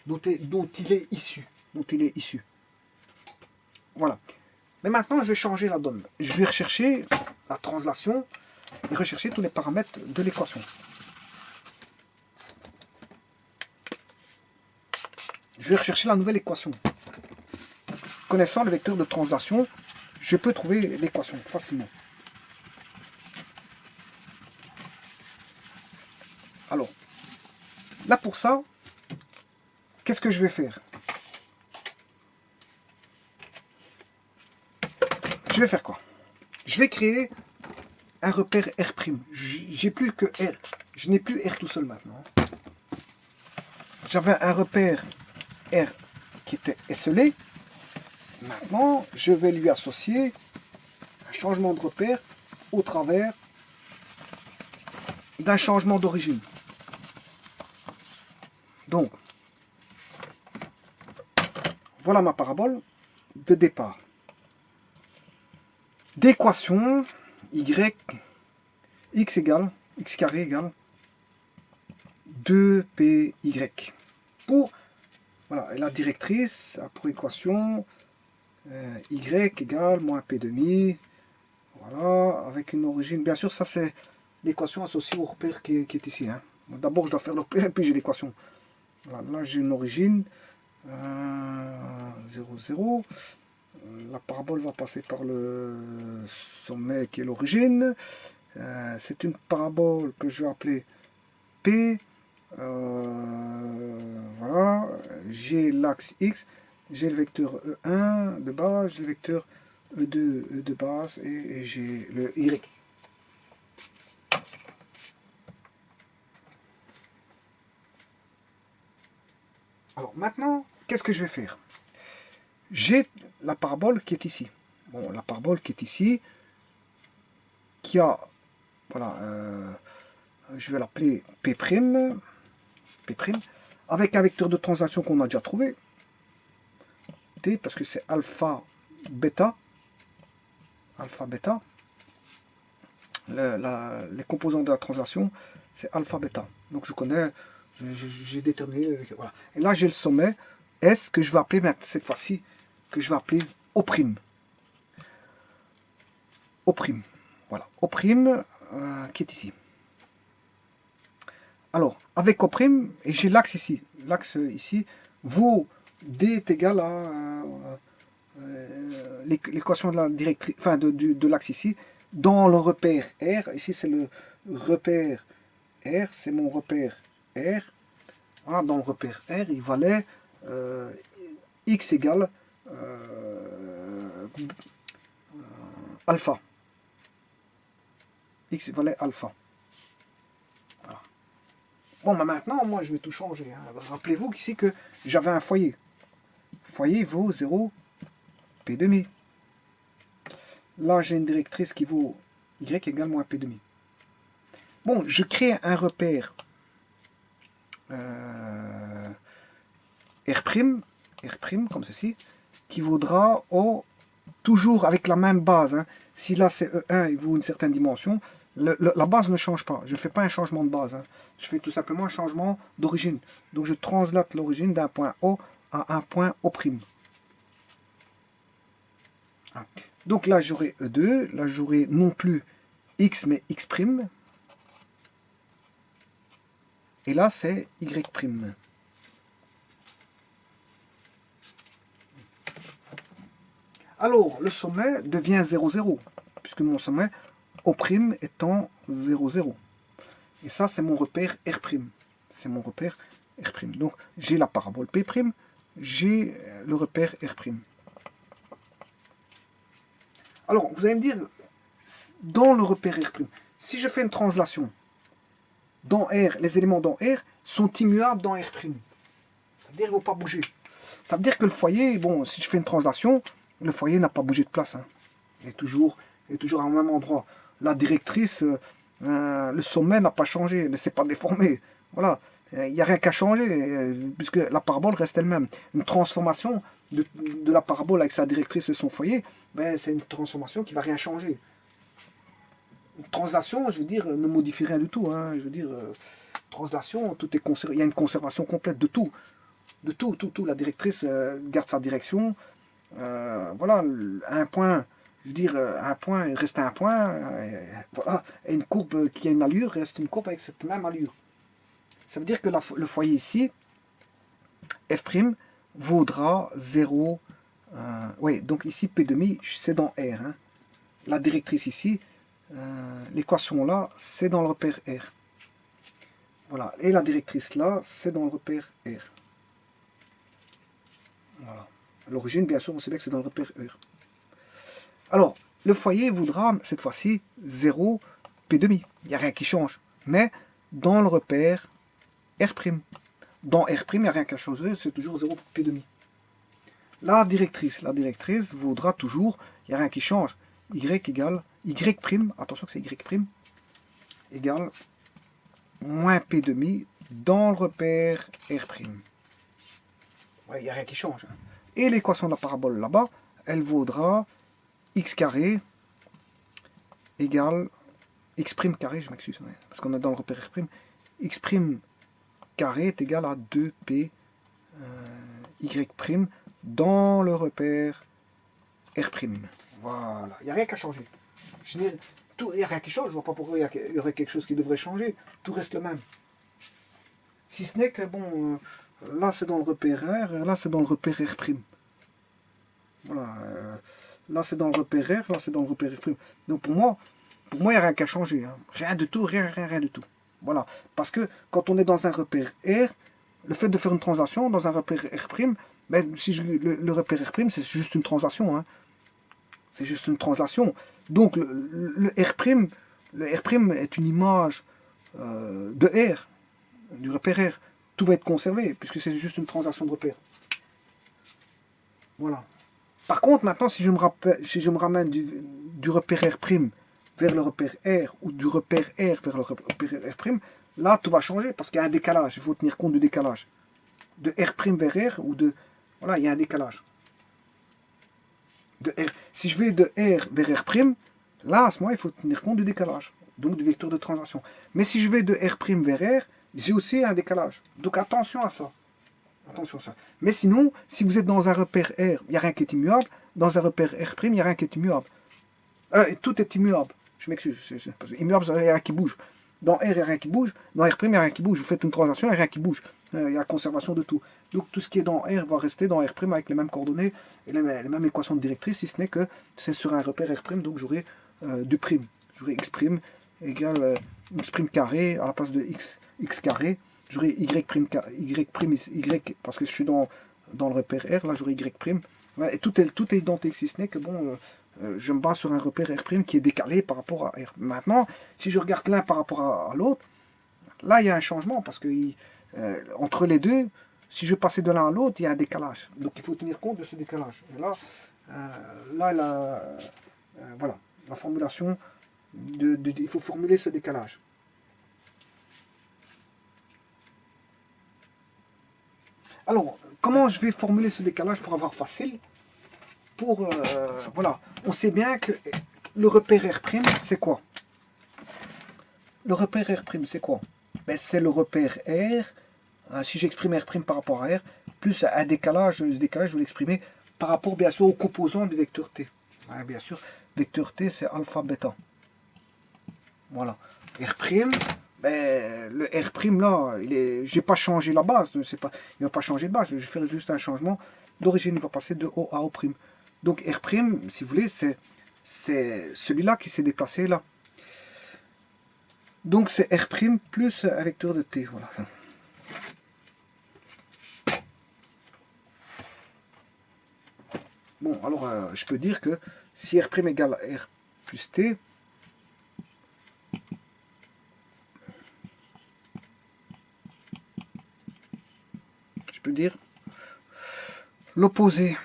dont il est issu. Voilà. Mais maintenant, je vais changer la donne. Je vais rechercher la translation et rechercher tous les paramètres de l'équation. Je vais rechercher la nouvelle équation. Connaissant le vecteur de translation, je peux trouver l'équation facilement. Alors, là pour ça, qu'est-ce que je vais faire? Je vais faire quoi? Je vais créer un repère R'. J'ai plus que R. Je n'ai plus R tout seul maintenant. J'avais un repère R qui était esselé. Maintenant, je vais lui associer un changement de repère au travers d'un changement d'origine. Donc, voilà ma parabole de départ. D'équation y, x carré égale 2py. Pour voilà, la directrice a pour équation y égale moins p demi. Voilà, avec une origine. Bien sûr, ça c'est l'équation associée au repère qui est ici. Hein. D'abord, je dois faire le repère et puis j'ai l'équation. Voilà, là, j'ai une origine 0, 0. La parabole va passer par le sommet qui est l'origine. C'est une parabole que je vais appeler P. Voilà, j'ai l'axe X, j'ai le vecteur E1 de base, j'ai le vecteur E2 de base et j'ai le Y. Alors maintenant, qu'est-ce que je vais faire? J'ai la parabole qui est ici. Bon, la parabole qui est ici, qui a, voilà, je vais l'appeler P', avec un vecteur de translation qu'on a déjà trouvé, T, parce que c'est alpha, bêta, les composants de la translation, c'est alpha, bêta. Donc je connais, j'ai déterminé, voilà. Et là j'ai le sommet S que je vais appeler, cette fois-ci, que je vais appeler O'. O', voilà, O', qui est ici. Alors, avec O', et j'ai l'axe ici, vaut D est égal à l'équation de la directrice, enfin de l'axe ici, dans le repère R. Ici c'est le repère R, c'est mon repère R. Voilà, dans le repère R, il valait X égale alpha. X valait alpha. Voilà. Bon, bah maintenant, moi, je vais tout changer. Hein. Rappelez-vous qu'ici, que j'avais un foyer. Foyer vaut 0, P demi. Là, j'ai une directrice qui vaut Y égale moins P demi. Bon, je crée un repère R', comme ceci, qui vaudra toujours avec la même base. Hein. Si là, c'est E1, il vaut une certaine dimension, la base ne change pas. Je ne fais pas un changement de base. Hein. Je fais tout simplement un changement d'origine. Donc, je translate l'origine d'un point O à un point O'. Donc là, j'aurai E2. Là, j'aurai non plus X, mais X'. Et là, c'est Y'. Alors, le sommet devient 0, 0. Puisque mon sommet O' étant 0, 0. Et ça, c'est mon repère R'. C'est mon repère R'. Donc, j'ai la parabole P', j'ai le repère R'. Alors, vous allez me dire, dans le repère R', si je fais une translation dans R, les éléments dans R sont immuables dans R'. Ça veut dire qu'ils ne vont pas bouger. Ça veut dire que le foyer, bon, si je fais une translation, Le foyer n'a pas bougé de place. Hein. Il est toujours au même endroit. La directrice, le sommet n'a pas changé, ne s'est pas déformé. Voilà. Il n'y a rien qu'à changer, puisque la parabole reste elle-même. Une transformation de la parabole avec sa directrice et son foyer, ben, c'est une transformation qui ne va rien changer. Une translation, je veux dire, ne modifie rien du tout. Hein. Je veux dire, translation, tout est conservé. Il y a une conservation complète de tout. De tout, tout, tout. La directrice garde sa direction. Voilà, un point, je veux dire, un point reste un point. Voilà. Et une courbe qui a une allure reste une courbe avec cette même allure. Ça veut dire que le foyer ici, f' vaudra 0. Oui, donc ici P', c'est dans R. Hein. La directrice ici, l'équation là, c'est dans le repère R. Voilà. Et la directrice là, c'est dans le repère R. Voilà. À l'origine, bien sûr, on sait bien que c'est dans le repère R. Alors, le foyer voudra, cette fois-ci, 0 P'. Il n'y a rien qui change. Mais dans le repère R'. Dans R', il n'y a rien qu'à changer, c'est toujours 0 P'. La directrice vaudra toujours, il n'y a rien qui change, Y égale, Y', attention que c'est Y', égale moins P' dans le repère R'. Ouais, il n'y a rien qui change. Hein. Et l'équation de la parabole là-bas, elle vaudra x carré égale x' carré, je m'excuse, parce qu'on est dans le repère R', x' carré est égal à 2p y' dans le repère R'. Voilà, il n'y a rien qu'à changer. Il n'y a rien qui change, je ne vois pas pourquoi il y aurait quelque chose qui devrait changer. Tout reste le même. Si ce n'est que, bon, là c'est dans le repère R, et là c'est dans le repère R'. Voilà, là c'est dans le repère R, là c'est dans le repère R'. Donc pour moi, il n'y a rien qu'à changer. Hein. Rien du tout, rien du tout. Voilà, parce que quand on est dans un repère R, le fait de faire une translation dans un repère R', ben, si le repère R', c'est juste une translation. Hein. C'est juste une translation. Donc le R', est une image de R, du repère R. Tout va être conservé, puisque c'est juste une translation de repère. Voilà. Par contre, maintenant, si je me ramène du repère R' vers le repère R, ou du repère R vers le repère R', là, tout va changer, parce qu'il y a un décalage. Il faut tenir compte du décalage. De R' vers R, ou de... Voilà, il y a un décalage. Si je vais de R vers R', là, à ce moment, il faut tenir compte du décalage, donc du vecteur de translation. Mais si je vais de R' vers R, j'ai aussi un décalage. Donc attention à ça. Attention à ça. Mais sinon, si vous êtes dans un repère R, il n'y a rien qui est immuable. Dans un repère R', il n'y a rien qui est immuable. Tout est immuable. Je m'excuse. Immuable, il n'y a rien qui bouge. Dans R, il n'y a rien qui bouge. Dans R', il n'y a rien qui bouge. Vous faites une translation, il n'y a rien qui bouge. Il y a la conservation de tout. Donc tout ce qui est dans R va rester dans R' avec les mêmes coordonnées et les mêmes équations de directrice, si ce n'est que c'est sur un repère R', donc j'aurai du prime. J'aurai x' égale x' carré à la place de x carré. J'aurai y', parce que je suis dans le repère R, là j'aurai y'. Voilà, et tout est identique, si ce n'est que bon, je me base sur un repère R' qui est décalé par rapport à R. Maintenant, si je regarde l'un par rapport à l'autre, là il y a un changement, parce que entre les deux, si je passais de l'un à l'autre, il y a un décalage. Donc il faut tenir compte de ce décalage. Et là, voilà, la formulation, il faut formuler ce décalage. Alors, comment je vais formuler ce décalage pour avoir facile? Voilà, on sait bien que le repère R', c'est quoi? Le repère R', c'est quoi? Ben, c'est le repère R, si j'exprime R' par rapport à R, plus un décalage, ce décalage, je vais l'exprimer par rapport, bien sûr, au composant du vecteur T. Ouais, bien sûr, vecteur T, c'est alpha, bêta. Voilà. R', ben, le R' là, j'ai pas changé la base, il ne va pas changer de base, je vais faire juste un changement d'origine, il va passer de O à O'. Donc R', si vous voulez, c'est celui-là qui s'est déplacé là. Donc c'est R' plus un vecteur de T, voilà. Bon, alors je peux dire que si R' égale R plus T, je peux dire l'opposé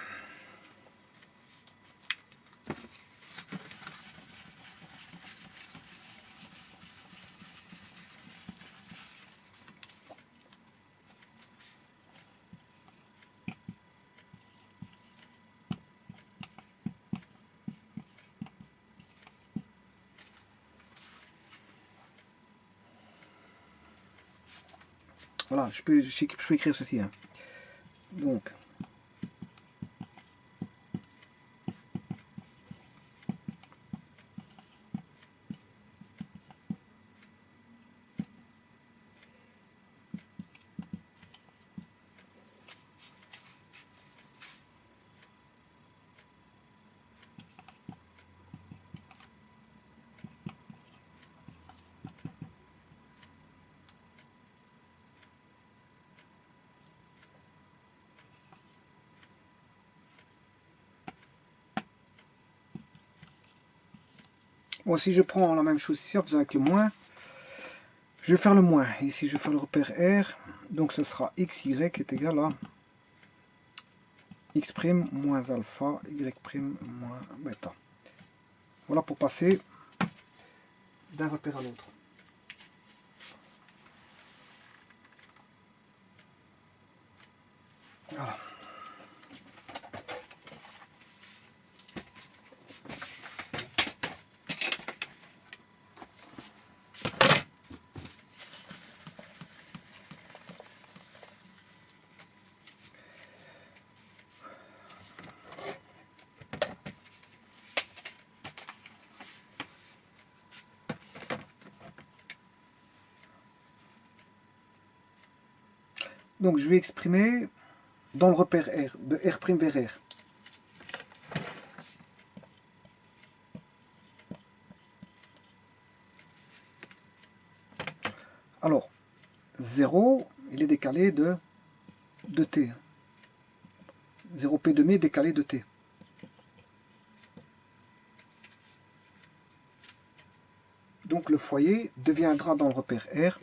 Voilà, je peux écrire ceci. Hein. Donc, bon, si je prends la même chose ici en faisant avec le moins, je vais faire le moins. Ici, je vais faire le repère R. Donc, ce sera x, y est égal à x' moins alpha, y' moins bêta. Voilà pour passer d'un repère à l'autre. Voilà. Donc je vais exprimer dans le repère R, de R' vers R. Alors, 0, il est décalé de t. 0p' est décalé de t. Donc le foyer deviendra dans le repère R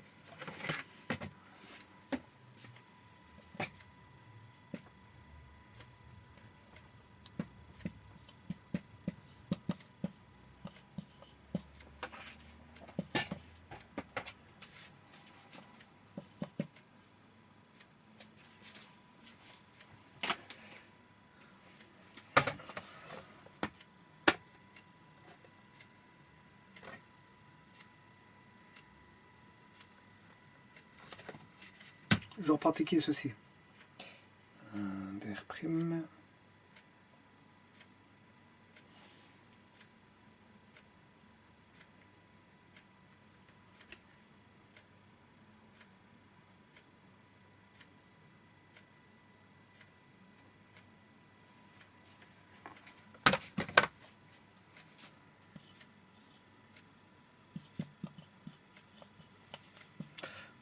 je vais pratiquer ceci. D'R'.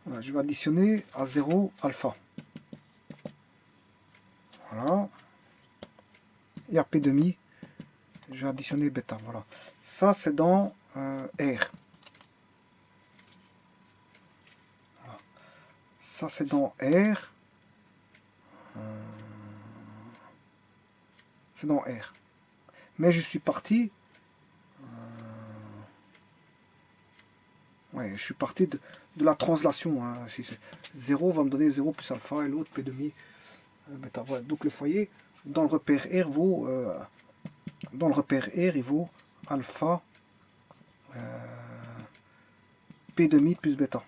Voilà, je vais additionner à 0 alpha. Voilà. Et à p', je vais additionner bêta. Voilà. Ça, c'est dans R. Voilà. Ça, c'est dans R. C'est dans R. Mais je suis parti. Ouais, je suis parti de la translation. Hein. 0 va me donner 0 plus alpha et l'autre p'. Bêta. Voilà. Donc le foyer, dans le repère R, vaut. Dans le repère R, il vaut alpha p' plus bêta.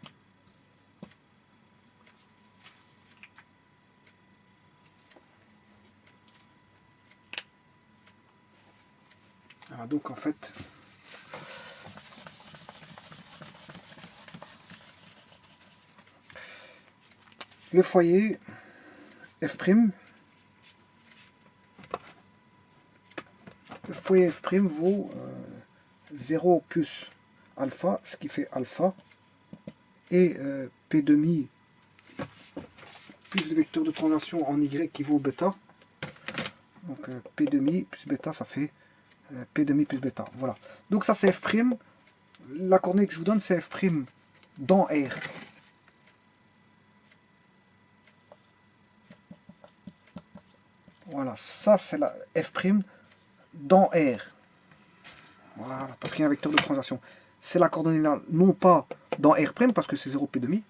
Voilà, donc en fait, le foyer f', vaut 0 plus alpha, ce qui fait alpha, et p' plus le vecteur de translation en y qui vaut bêta. Donc p' plus bêta, ça fait p' plus bêta. Voilà. Donc ça c'est f'. La coordonnée que je vous donne, c'est f' dans R. Voilà, ça c'est la f' dans R. Voilà, parce qu'il y a un vecteur de translation. C'est la coordonnée là, non pas dans R', parce que c'est 0p',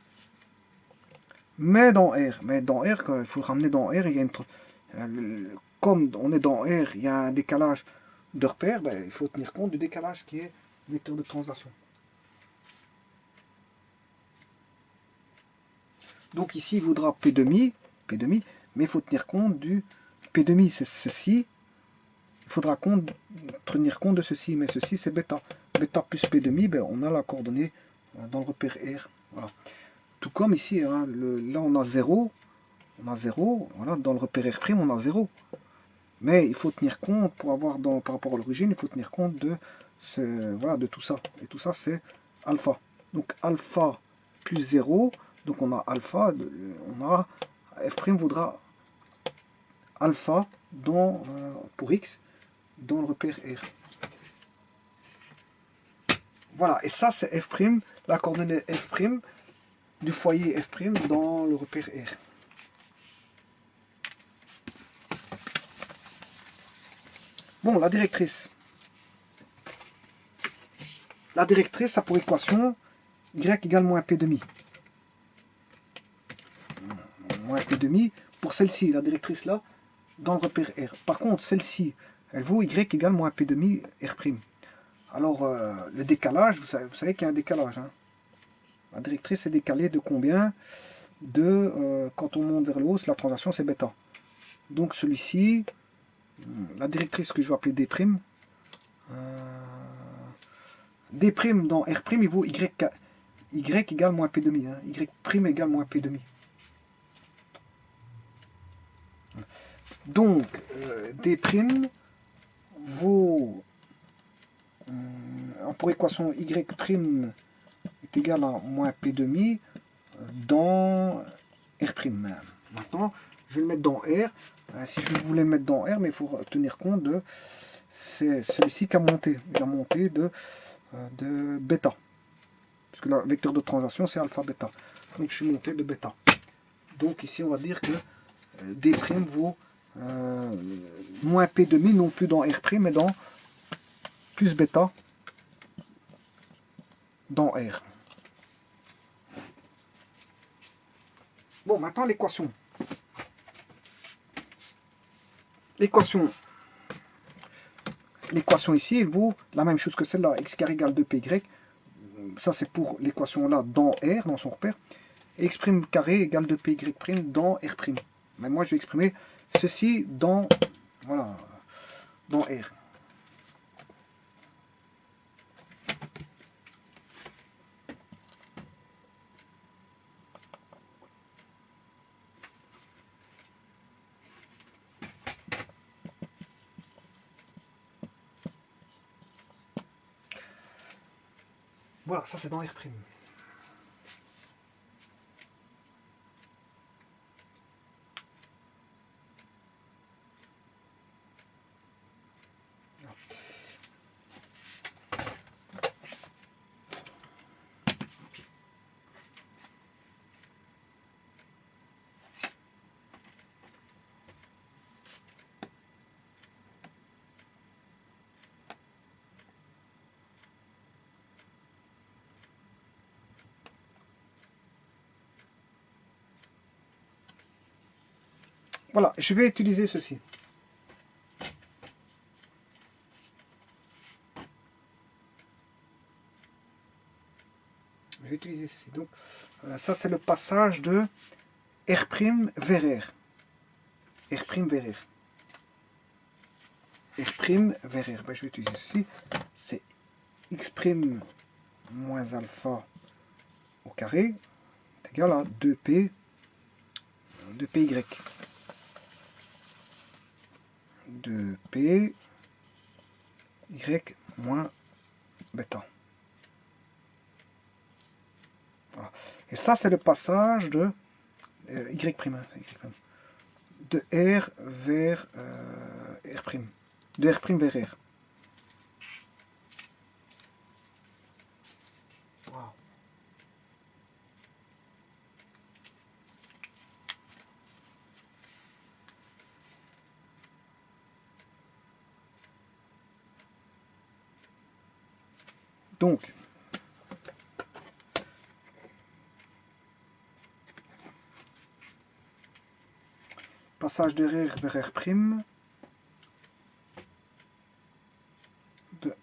mais dans R. Mais dans R, quand il faut le ramener dans R, il y a comme on est dans R, il y a un décalage de repère, ben, il faut tenir compte du décalage qui est vecteur de translation. Donc ici, il vaudra P demi, mais il faut tenir compte du P demi, c'est ceci. Il faudra tenir compte de ceci, mais ceci c'est bêta. Bêta plus P demi, ben, on a la coordonnée dans le repère R. Voilà. Tout comme ici, hein, là on a 0, voilà, dans le repère R', on a 0. Mais il faut tenir compte, pour avoir par rapport à l'origine, il faut tenir compte de, voilà, de tout ça. Et tout ça, c'est alpha. Donc alpha plus 0, donc on a alpha, on a f' vaudra alpha pour x dans le repère R. Voilà, et ça c'est f', la coordonnée f' du foyer f' dans le repère R. Bon, la directrice. La directrice a pour équation y égale moins p demi. Moins p demi pour celle-ci, la directrice là, dans le repère R. Par contre, celle-ci, elle vaut y égale moins p demi R'. Alors, le décalage, vous savez qu'il y a un décalage. Hein. La directrice est décalée de combien? Quand on monte vers le haut, la translation c'est bêta. Donc celui-ci, la directrice que je vais appeler D', D' dans R', il vaut Y égale moins P demi. Hein. Y' égale moins P demi. Donc, D' vaut, pour équation Y' est égal à moins P demi dans R'. Maintenant, je vais le mettre dans R. Si je voulais le mettre dans R, mais il faut tenir compte de celui-ci qui a monté. Il a monté de bêta. Parce que le vecteur de translation, c'est alpha bêta. Donc je suis monté de bêta. Donc ici, on va dire que D' vaut moins P demi, non plus dans R', mais dans plus bêta dans R. Bon, maintenant l'équation. L'équation ici, elle vaut la même chose que celle-là, x carré égale 2py. Ça, c'est pour l'équation là dans R, dans son repère. Et x' carré égale 2py' dans R'. Mais moi, je vais exprimer ceci dans, voilà, dans R. Voilà, ça c'est dans R'. Voilà, je vais utiliser ceci. Je vais utiliser ceci. Donc, ça c'est le passage de R' vers R. R' vers R. R' vers R. Ben, je vais utiliser ceci. C'est x' moins alpha au carré est égal à 2p, 2py. 2p y moins bêta. Voilà. Et ça, c'est le passage de y', de R vers R', de R' vers R. Wow. Donc, passage de R vers R',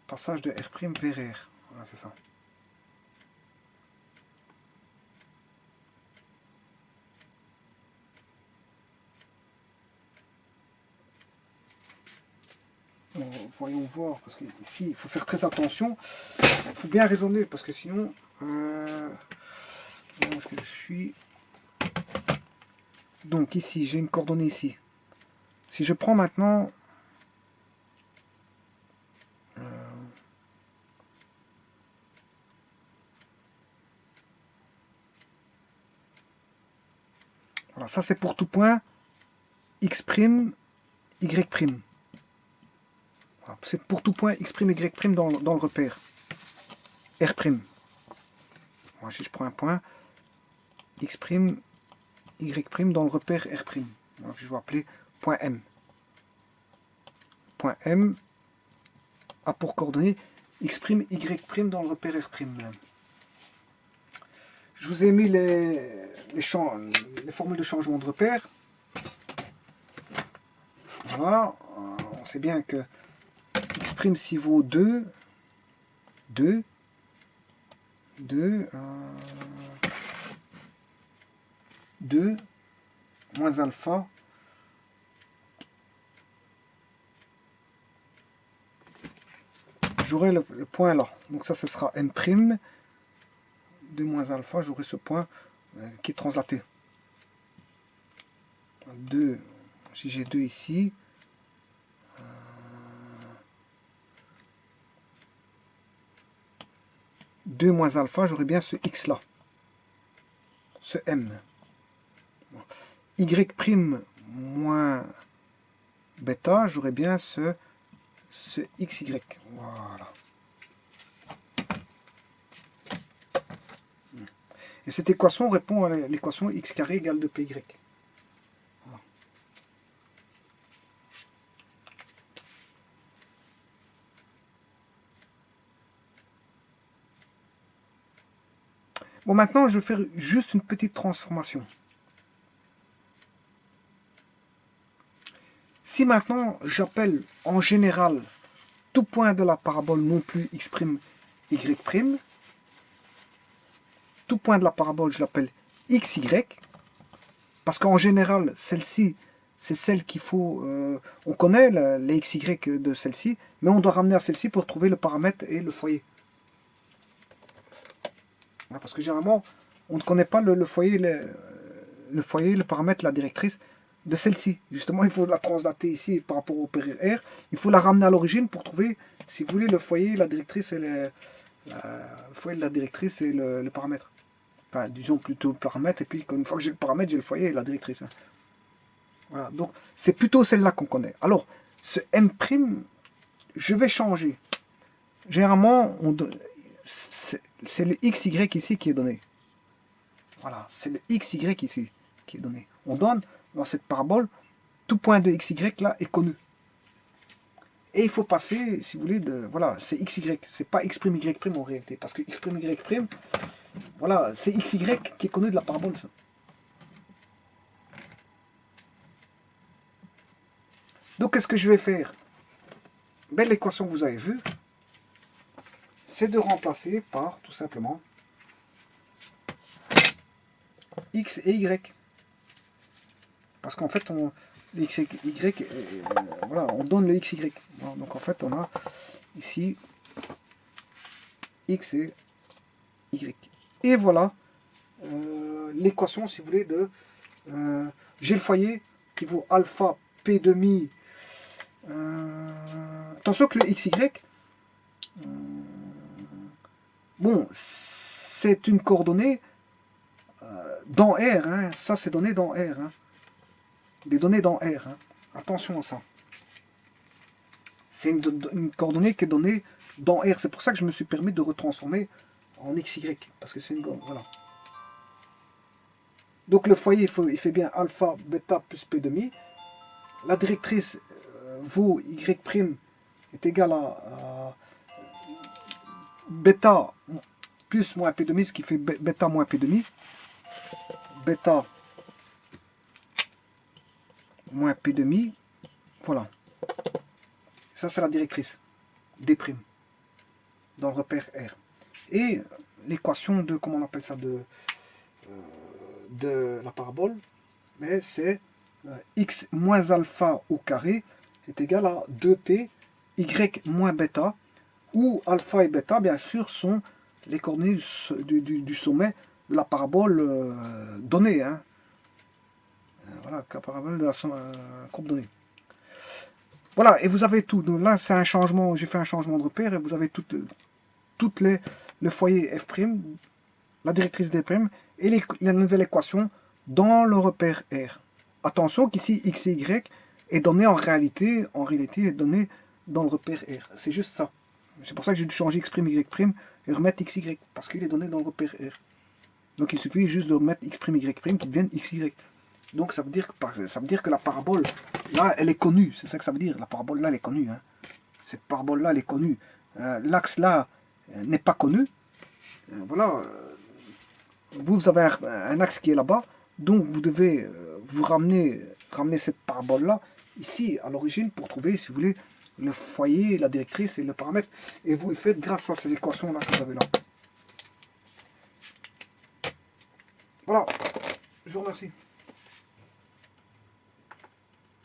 passage de R' vers R. Voilà, c'est ça. Voyons voir, parce que ici, il faut faire très attention. Il faut bien raisonner, parce que sinon... où est-ce que je suis? Donc ici, j'ai une coordonnée ici. Si je prends maintenant... voilà, ça c'est pour tout point x', y'. Voilà, c'est pour tout point x', y' dans le repère R'. Voilà, si je prends un point x', y' dans le repère R'. Voilà, je vais appeler point M. Point M a pour coordonnées x', y' dans le repère R'. Je vous ai mis les formules de changement de repère. Voilà, on sait bien que x' s'y vaut 2, 2, 2, 2, moins alpha, j'aurai le point là. Donc ça, ce sera M', 2 moins alpha, j'aurai ce point qui est translaté. 2, si j'ai 2 ici, 2 moins alpha, j'aurai bien ce x là, ce M. Y' moins bêta, j'aurai bien ce XY. Voilà. Et cette équation répond à l'équation x carré égale 2py. Voilà. Bon, maintenant, je vais faire juste une petite transformation. Si maintenant, j'appelle en général tout point de la parabole non plus x', y', tout point de la parabole, je l'appelle xy, parce qu'en général, celle-ci, c'est celle qu'il faut... on connaît les xy de celle-ci, mais on doit ramener à celle-ci pour trouver le paramètre et le foyer. Parce que généralement, on ne connaît pas le foyer, le paramètre, la directrice de celle-ci. Justement, il faut la translater ici par rapport au période R. Il faut la ramener à l'origine pour trouver, si vous voulez, le foyer, la directrice et le foyer de la directrice et le paramètre. Enfin, disons plutôt le paramètre, et puis une fois que j'ai le paramètre, j'ai le foyer et la directrice. Hein. Voilà, donc c'est plutôt celle-là qu'on connaît. Alors, ce M', je vais changer. Généralement, c'est le XY ici qui est donné. Voilà, c'est le XY ici qui est donné. On donne dans cette parabole, tout point de XY là est connu. Et il faut passer, si vous voulez, voilà, c'est XY, c'est pas X', Y' en réalité, parce que X', Y', voilà, c'est XY qui est connu de la parabole. Ça. Donc, qu'est-ce que je vais faire? Ben, l'équation que vous avez vue, c'est de remplacer par, tout simplement, X et Y. Parce qu'en fait, X et Y, voilà, on donne le XY. Voilà, donc, en fait, on a ici X et Y. Et voilà l'équation, si vous voulez, de... j'ai le foyer qui vaut alpha P demi. Attention que le XY, bon, c'est une coordonnée dans R. Hein, ça, c'est donné dans R. Hein, des données dans R. Hein, attention à ça. C'est une coordonnée qui est donnée dans R. C'est pour ça que je me suis permis de retransformer en XY. Parce que c'est une... Voilà. Donc le foyer, il fait bien alpha, bêta plus P demi. La directrice vaut Y' est égal à bêta plus moins P demi, ce qui fait bêta moins P demi. Bêta moins P demi. Voilà. Ça, c'est la directrice. D'. Dans le repère R. Et l'équation de, comment on appelle ça, de la parabole, c'est x moins alpha au carré est égal à 2p y moins bêta, où alpha et bêta, bien sûr, sont les coordonnées du sommet de la parabole donnée. Hein. Voilà, la parabole de la courbe donnée. Voilà, et vous avez tout. Donc là, c'est un changement, j'ai fait un changement de repère, et vous avez toutes le foyer f', la directrice des primes, et la nouvelle équation dans le repère R. Attention qu'ici, x et y est donné en réalité est donné dans le repère R. C'est juste ça. C'est pour ça que j'ai dû changer x', y' et remettre xy, parce qu'il est donné dans le repère R. Donc il suffit juste de remettre x', y' qui deviennent xy. Donc ça veut dire que la parabole, là, elle est connue. C'est ça que ça veut dire. La parabole, là, elle est connue. Hein. Cette parabole-là, elle est connue. L'axe, là, n'est pas connu. Voilà. Vous avez un axe qui est là-bas. Donc vous devez vous ramener cette parabole-là ici, à l'origine, pour trouver, si vous voulez, le foyer, la directrice et le paramètre. Et vous le faites grâce à ces équations-là que vous avez là. Voilà. Je vous remercie.